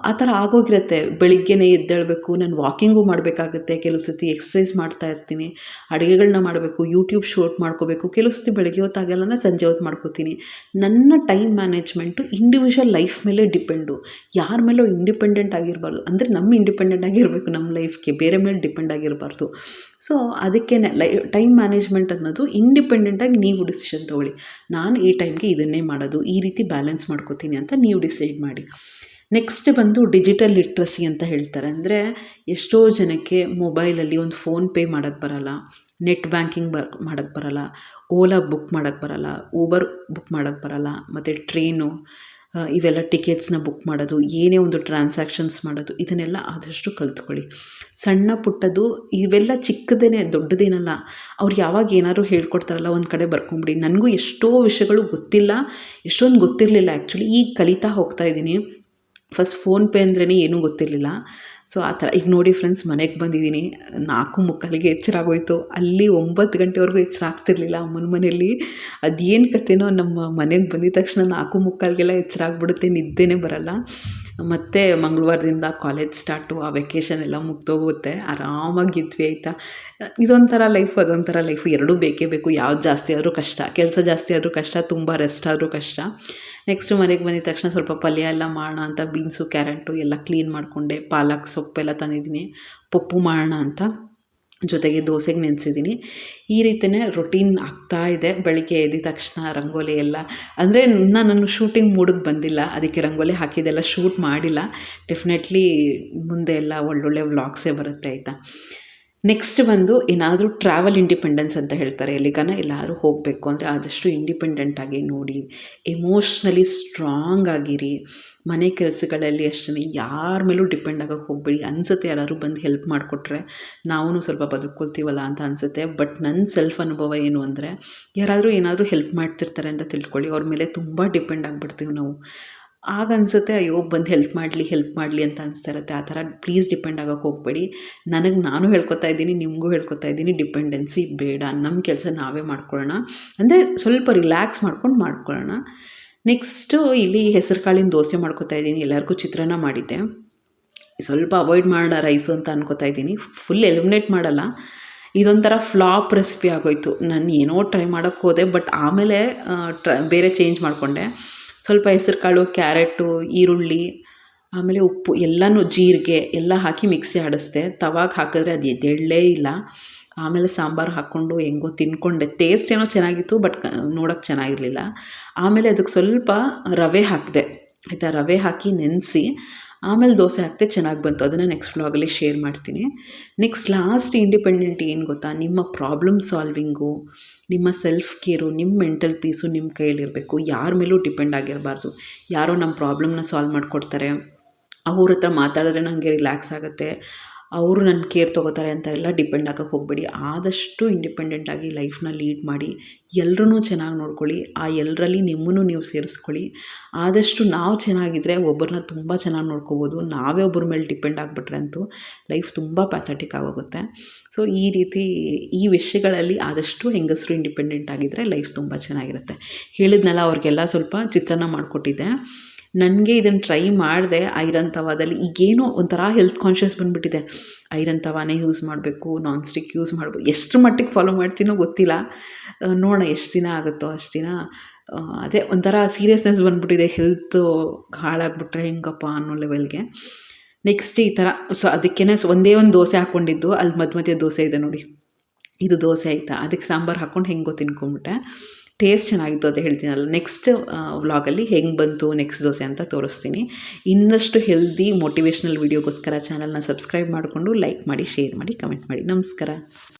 ಆ ಥರ ಆಗೋಗಿರುತ್ತೆ. ಬೆಳಿಗ್ಗೆನೇ ಎದ್ದೇಳಬೇಕು, ನಾನು ವಾಕಿಂಗು ಮಾಡಬೇಕಾಗುತ್ತೆ, ಕೆಲವು ಸತಿ ಎಕ್ಸಸೈಸ್ ಮಾಡ್ತಾ ಇರ್ತೀನಿ, ಅಡುಗೆಗಳನ್ನ ಮಾಡಬೇಕು, ಯೂಟ್ಯೂಬ್ ಶೂಟ್ ಮಾಡ್ಕೋಬೇಕು. ಕೆಲವು ಸತಿ ಬೆಳಗ್ಗೆ ಹೊತ್ತಾಗಲ್ಲ, ಸಂಜೆ ಹೊತ್ತು ಮಾಡ್ಕೋತೀನಿ. ನನ್ನ ಟೈಮ್ ಮ್ಯಾನೇಜ್ಮೆಂಟು ಇಂಡಿವಿಜುವಲ್ ಲೈಫ್ ಮೇಲೆ ಡಿಪೆಂಡು. ಯಾರ ಮೇಲೂ ಇಂಡಿಪೆಂಡೆಂಟ್ ಆಗಿರಬಾರ್ದು. ಅಂದರೆ ನಮ್ಮ ಇಂಡಿಪೆಂಡೆಂಟ್ ಆಗಿರಬೇಕು, ನಮ್ಮ ಲೈಫ್ಗೆ ಬೇರೆ ಮೇಲೆ ಡಿಪೆಂಡ್ ಆಗಿರಬಾರ್ದು. ಸೊ ಅದಕ್ಕೇ ಟೈಮ್ ಮ್ಯಾನೇಜ್ಮೆಂಟ್ ಅನ್ನೋದು ಇಂಡಿಪೆಂಡೆಂಟಾಗಿ ನೀವು ಡಿಸಿಷನ್ ತೊಗೊಳ್ಳಿ. ನಾನು ಈ ಟೈಮ್ಗೆ ಇದನ್ನೇ ಮಾಡೋದು, ಈ ರೀತಿ ಬ್ಯಾಲೆನ್ಸ್ ಮಾಡ್ಕೋತೀನಿ ಅಂತ ನೀವು ಡಿಸೈಡ್ ಮಾಡಿ. ನೆಕ್ಸ್ಟ್ ಬಂದು ಡಿಜಿಟಲ್ ಲಿಟ್ರಸಿ ಅಂತ ಹೇಳ್ತಾರೆ. ಅಂದರೆ ಎಷ್ಟೋ ಜನಕ್ಕೆ ಮೊಬೈಲಲ್ಲಿ ಒಂದು ಫೋನ್ಪೇ ಮಾಡೋಕ್ಕೆ ಬರೋಲ್ಲ, ನೆಟ್ ಬ್ಯಾಂಕಿಂಗ್ ಮಾಡೋಕ್ಕೆ ಬರೋಲ್ಲ, ಓಲಾ ಬುಕ್ ಮಾಡೋಕ್ಕೆ ಬರೋಲ್ಲ, ಊಬರ್ ಬುಕ್ ಮಾಡೋಕ್ಕೆ ಬರೋಲ್ಲ, ಮತ್ತು ಟ್ರೈನು ಇವೆಲ್ಲ ಟಿಕೆಟ್ಸ್ನ ಬುಕ್ ಮಾಡೋದು, ಏನೇ ಒಂದು ಟ್ರಾನ್ಸಾಕ್ಷನ್ಸ್ ಮಾಡೋದು, ಇದನ್ನೆಲ್ಲ ಆದಷ್ಟು ಕಲ್ತ್ಕೊಳ್ಳಿ. ಸಣ್ಣ ಪುಟ್ಟದು ಇವೆಲ್ಲ ಚಿಕ್ಕದೇನೆ, ದೊಡ್ಡದೇನಲ್ಲ. ಅವ್ರು ಯಾವಾಗ ಏನಾದ್ರು ಹೇಳ್ಕೊಡ್ತಾರಲ್ಲ, ಒಂದು ಕಡೆ ಬರ್ಕೊಂಬಿಡಿ. ನನಗೂ ಎಷ್ಟೋ ವಿಷಯಗಳು ಗೊತ್ತಿಲ್ಲ, ಎಷ್ಟೊಂದು ಗೊತ್ತಿರಲಿಲ್ಲ ಆ್ಯಕ್ಚುಲಿ. ಈಗ ಕಲಿತಾ ಹೋಗ್ತಾಯಿದ್ದೀನಿ. ಫಸ್ಟ್ ಫೋನ್ಪೇ ಅಂದ್ರೇ ಏನೂ ಗೊತ್ತಿರಲಿಲ್ಲ. ಸೊ ಆ ಥರ ಈಗ ನೋಡಿ ಫ್ರೆಂಡ್ಸ್, ಮನೆಗೆ ಬಂದಿದ್ದೀನಿ, 4:45ಗೆ ಎಚ್ಚರ ಆಗೋಯ್ತು. ಅಲ್ಲಿ 9 ಗಂಟೆವರೆಗೂ ಎಚ್ಚರ ಆಗ್ತಿರ್ಲಿಲ್ಲ ಅಮ್ಮನ ಮನೆಯಲ್ಲಿ. ಅದೇನು ಕಥೆನೋ, ನಮ್ಮ ಮನೆಗೆ ಬಂದಿದ ತಕ್ಷಣ 4:45ಗೆಲ್ಲ ಎಚ್ಚರ ಆಗಿಬಿಡುತ್ತೆ, ನಿದ್ದೆನೇ ಬರೋಲ್ಲ. ಮತ್ತು ಮಂಗಳವಾರದಿಂದ ಕಾಲೇಜ್ ಸ್ಟಾರ್ಟು, ಆ ವೆಕೇಷನ್ ಎಲ್ಲ ಮುಗ್ದೋಗುತ್ತೆ, ಆರಾಮಾಗಿದ್ವಿ ಆಯಿತಾ. ಇದೊಂಥರ ಲೈಫು, ಅದೊಂಥರ ಲೈಫು, ಎರಡೂ ಬೇಕೇ ಬೇಕು. ಯಾವ್ದು ಜಾಸ್ತಿ ಆದರೂ ಕಷ್ಟ, ಕೆಲಸ ಜಾಸ್ತಿ ಆದರೂ ಕಷ್ಟ, ತುಂಬ ರೆಸ್ಟ್ ಆದರೂ ಕಷ್ಟ. ನೆಕ್ಸ್ಟು ಮನೆಗೆ ಬಂದಿದ ತಕ್ಷಣ ಸ್ವಲ್ಪ ಪಲ್ಯ ಎಲ್ಲ ಮಾಡೋಣ ಅಂತ ಬೀನ್ಸು, ಕ್ಯಾರೆಟು ಎಲ್ಲ ಕ್ಲೀನ್ ಮಾಡಿಕೊಂಡೆ. ಪಾಲಕ್ ಸೊಪ್ಪೆಲ್ಲ ತಂದಿದ್ದೀನಿ, ಪಪ್ಪು ಮಾಡೋಣ ಅಂತ. ಜೊತೆಗೆ ದೋಸೆಗೆ ನೆನೆಸಿದ್ದೀನಿ. ಈ ರೀತಿಯೇ ರೊಟೀನ್ ಆಗ್ತಾಯಿದೆ. ಬೆಳಿಗ್ಗೆ ಎದ್ದ ತಕ್ಷಣ ರಂಗೋಲಿ ಎಲ್ಲ, ಅಂದರೆ ನಾನು ಶೂಟಿಂಗ್ ಮೂಡಿಗೆ ಬಂದಿಲ್ಲ, ಅದಕ್ಕೆ ರಂಗೋಲಿ ಹಾಕಿದ್ದೆಲ್ಲ ಶೂಟ್ ಮಾಡಿಲ್ಲ. ಡೆಫಿನೆಟ್ಲಿ ಮುಂದೆ ಎಲ್ಲ ಒಳ್ಳೊಳ್ಳೆ ವ್ಲಾಗ್ಸೇ ಬರುತ್ತೆ ಆಯಿತಾ. ನೆಕ್ಸ್ಟ್ ಬಂದು ಏನಾದರೂ ಟ್ರಾವೆಲ್ ಇಂಡಿಪೆಂಡೆನ್ಸ್ ಅಂತ ಹೇಳ್ತಾರೆ. ಎಲ್ಲಿಗಾನ ಎಲ್ಲರೂ ಹೋಗಬೇಕು ಅಂದರೆ ಆದಷ್ಟು ಇಂಡಿಪೆಂಡೆಂಟಾಗಿ ನೋಡಿ, ಎಮೋಷ್ನಲಿ ಸ್ಟ್ರಾಂಗ್ ಆಗಿರಿ. ಮನೆ ಕೆಲಸಗಳಲ್ಲಿ ಅಷ್ಟೇ ಯಾರ ಮೇಲೂ ಡಿಪೆಂಡ್ ಆಗೋಕ್ಕೆ ಹೋಗಬೇಡಿ. ಅನಿಸುತ್ತೆ ಯಾರಾದ್ರು ಬಂದು ಹೆಲ್ಪ್ ಮಾಡಿಕೊಟ್ರೆ ನಾವು ಸ್ವಲ್ಪ ಬದುಕೊಳ್ತೀವಲ್ಲ ಅಂತ ಅನಿಸುತ್ತೆ. ಬಟ್ ನನ್ನ ಸೆಲ್ಫ್ ಅನುಭವ ಏನು ಅಂದರೆ, ಯಾರಾದರೂ ಏನಾದರೂ ಹೆಲ್ಪ್ ಮಾಡ್ತಿರ್ತಾರೆ ಅಂತ ತಿಳ್ಕೊಳ್ಳಿ, ಅವ್ರ ಮೇಲೆ ತುಂಬ ಡಿಪೆಂಡ್ ಆಗಿಬಿಡ್ತೀವಿ ನಾವು. ಆಗ ಅನಿಸುತ್ತೆ, ಅಯ್ಯೋ ಬಂದು ಹೆಲ್ಪ್ ಮಾಡಲಿ ಅಂತ ಅನಿಸ್ತಾ ಇರುತ್ತೆ. ಆ ಥರ ಪ್ಲೀಸ್ ಡಿಪೆಂಡ್ ಆಗೋಕ್ಕೆ ಹೋಗಬೇಡಿ. ನಾನು ಹೇಳ್ಕೊತಾ ಇದ್ದೀನಿ, ನಿಮಗೂ ಹೇಳ್ಕೊತಾ ಇದ್ದೀನಿ, ಡಿಪೆಂಡೆನ್ಸಿ ಬೇಡ. ನಮ್ಮ ಕೆಲಸ ನಾವೇ ಮಾಡ್ಕೊಳ್ಳೋಣ, ಅಂದರೆ ಸ್ವಲ್ಪ ರಿಲ್ಯಾಕ್ಸ್ ಮಾಡ್ಕೊಳ್ಳೋಣ. ನೆಕ್ಸ್ಟು ಇಲ್ಲಿ ಹೆಸರು ಕಾಳಿನ ದೋಸೆ ಮಾಡ್ಕೊತಾ ಇದ್ದೀನಿ. ಎಲ್ಲರಿಗೂ ಚಿತ್ರಾನ್ನ ಮಾಡಿದ್ದೆ, ಸ್ವಲ್ಪ ಅವಾಯ್ಡ್ ಮಾಡೋಣ ರೈಸು ಅಂತ ಅನ್ಕೋತಾ ಇದ್ದೀನಿ. ಫುಲ್ ಎಲಿಮಿನೇಟ್ ಮಾಡಲ್ಲ. ಇದೊಂಥರ ಫ್ಲಾಪ್ ರೆಸಿಪಿ ಆಗೋಯ್ತು. ನಾನು ಏನೋ ಟ್ರೈ ಮಾಡೋಕ್ಕೆ ಹೋದೆ, ಬಟ್ ಆಮೇಲೆ ಬೇರೆ ಚೇಂಜ್ ಮಾಡಿಕೊಂಡೆ. ಸ್ವಲ್ಪ ಹೆಸರು ಕಾಳು, ಕ್ಯಾರೆಟು, ಈರುಳ್ಳಿ, ಆಮೇಲೆ ಉಪ್ಪು ಎಲ್ಲನೂ, ಜೀರಿಗೆ ಎಲ್ಲ ಹಾಕಿ ಮಿಕ್ಸಿ ಆಡಿಸ್ದೆ. ತವಾಗ ಹಾಕಿದ್ರೆ ಅದು ಎದ್ದೇಳಲೇ ಇಲ್ಲ. ಆಮೇಲೆ ಸಾಂಬಾರು ಹಾಕ್ಕೊಂಡು ಹೆಂಗೋ ತಿನ್ಕೊಂಡೆ. ಟೇಸ್ಟ್ ಏನೋ ಚೆನ್ನಾಗಿತ್ತು, ಬಟ್ ನೋಡೋಕ್ಕೆ ಚೆನ್ನಾಗಿರಲಿಲ್ಲ. ಆಮೇಲೆ ಅದಕ್ಕೆ ಸ್ವಲ್ಪ ರವೆ ಹಾಕಿದೆ ಆಯಿತಾ. ರವೆ ಹಾಕಿ ನೆನೆಸಿ ಆಮೇಲೆ ದೋಸೆ ಹಾಕ್ತೆ ಚೆನ್ನಾಗಿ ಬಂತು. ಅದನ್ನು ನೆಕ್ಸ್ಟ್ ವ್ಲಾಗಲ್ಲಿ ಶೇರ್ ಮಾಡ್ತೀನಿ. ನೆಕ್ಸ್ಟ್ ಲಾಸ್ಟ್ ಇಂಡಿಪೆಂಡೆಂಟ್ ಏನು ಗೊತ್ತಾ, ನಿಮ್ಮ ಪ್ರಾಬ್ಲಮ್ ಸಾಲ್ವಿಂಗು, ನಿಮ್ಮ ಸೆಲ್ಫ್ ಕೇರು, ನಿಮ್ಮ ಮೆಂಟಲ್ ಪೀಸು ನಿಮ್ಮ ಕೈಯಲ್ಲಿರಬೇಕು. ಯಾರ ಮೇಲೂ ಡಿಪೆಂಡ್ ಆಗಿರಬಾರ್ದು. ಯಾರೋ ನಮ್ಮ ಪ್ರಾಬ್ಲಮ್ನ ಸಾಲ್ವ್ ಮಾಡಿಕೊಡ್ತಾರೆ, ಅವ್ರ ಹತ್ರ ಮಾತಾಡಿದ್ರೆ ನನಗೆ ರಿಲ್ಯಾಕ್ಸ್ ಆಗುತ್ತೆ, ಅವರು ನನ್ನ ಕೇರ್ ತೊಗೋತಾರೆ ಅಂತ ಎಲ್ಲ ಡಿಪೆಂಡ್ ಆಗೋಕ್ಕೆ ಹೋಗಬೇಡಿ. ಆದಷ್ಟು ಇಂಡಿಪೆಂಡೆಂಟಾಗಿ ಲೈಫ್ನ ಲೀಡ್ ಮಾಡಿ, ಎಲ್ಲರೂ ಚೆನ್ನಾಗಿ ನೋಡ್ಕೊಳ್ಳಿ. ಆ ಎಲ್ಲರಲ್ಲಿ ನಿಮ್ಮನ್ನು ನೀವು ಸೇರಿಸ್ಕೊಳ್ಳಿ. ಆದಷ್ಟು ನಾವು ಚೆನ್ನಾಗಿದ್ದರೆ ಒಬ್ಬರನ್ನ ತುಂಬ ಚೆನ್ನಾಗಿ ನೋಡ್ಕೋಬೋದು. ನಾವೇ ಒಬ್ಬರ ಮೇಲೆ ಡಿಪೆಂಡ್ ಆಗಿಬಿಟ್ರೆ ಅಂತೂ ಲೈಫ್ ತುಂಬ ಪ್ಯಾಥೆಟಿಕ್ ಆಗೋಗುತ್ತೆ. ಸೊ ಈ ರೀತಿ ಈ ವಿಷಯಗಳಲ್ಲಿ ಆದಷ್ಟು ಹೆಂಗಸರು ಇಂಡಿಪೆಂಡೆಂಟ್ ಆಗಿದ್ದರೆ ಲೈಫ್ ತುಂಬ ಚೆನ್ನಾಗಿರುತ್ತೆ. ಹೇಳಿದ್ನಲ್ಲ, ಅವ್ರಿಗೆಲ್ಲ ಸ್ವಲ್ಪ ಚಿತ್ರಾನ್ನ ಮಾಡಿಕೊಟ್ಟಿದ್ದೆ. ನನಗೆ ಇದನ್ನು ಟ್ರೈ ಮಾಡಿದೆ ಐರನ್ ತವಾದಲ್ಲಿ. ಈಗೇನೋ ಒಂಥರ ಹೆಲ್ತ್ ಕಾನ್ಷಿಯಸ್ ಬಂದುಬಿಟ್ಟಿದೆ. ಐರನ್ ತವಾನೇ ಯೂಸ್ ಮಾಡಬೇಕು, ನಾನ್ ಸ್ಟಿಕ್ ಯೂಸ್ ಮಾಡಬೇಕು. ಎಷ್ಟು ಮಟ್ಟಿಗೆ ಫಾಲೋ ಮಾಡ್ತೀನೋ ಗೊತ್ತಿಲ್ಲ, ನೋಡೋಣ ಎಷ್ಟು ದಿನ ಆಗುತ್ತೋ ಅಷ್ಟು ದಿನ. ಅದೇ ಒಂಥರ ಸೀರಿಯಸ್ನೆಸ್ ಬಂದುಬಿಟ್ಟಿದೆ, ಹೆಲ್ತು ಹಾಳಾಗ್ಬಿಟ್ರೆ ಹೆಂಗಪ್ಪ ಅನ್ನೋ ಲೆವೆಲ್ಗೆ. ನೆಕ್ಸ್ಟ್ ಈ ಥರ ಅದಕ್ಕೇ ಒಂದೇ ಒಂದು ದೋಸೆ ಹಾಕ್ಕೊಂಡಿದ್ದು, ಅಲ್ಲಿ ಮಧ್ಯ ದೋಸೆ ಇದೆ ನೋಡಿ, ಇದು ದೋಸೆ ಆಯಿತಾ, ಅದಕ್ಕೆ ಸಾಂಬಾರು ಹಾಕ್ಕೊಂಡು ಹೆಂಗೋ ತಿನ್ಕೊಂಬಿಟ್ಟೆ. ಟೇಸ್ಟ್ ಚೆನ್ನಾಗಿತ್ತು ಅಂತ ಹೇಳ್ತೀನಲ್ಲ. ನೆಕ್ಸ್ಟ್ ವ್ಲಾಗಲ್ಲಿ ಹೆಂಗೆ ಬಂತು ನೆಕ್ಸ್ಟ್ ದೋಸೆ ಅಂತ ತೋರಿಸ್ತೀನಿ. ಇನ್ನಷ್ಟು ಹೆಲ್ದಿ ಮೋಟಿವೇಶ್ನಲ್ ವೀಡಿಯೋಗೋಸ್ಕರ ಚಾನಲ್ನ ಸಬ್ಸ್ಕ್ರೈಬ್ ಮಾಡಿಕೊಂಡು ಲೈಕ್ ಮಾಡಿ, ಶೇರ್ ಮಾಡಿ, ಕಮೆಂಟ್ ಮಾಡಿ. ನಮಸ್ಕಾರ.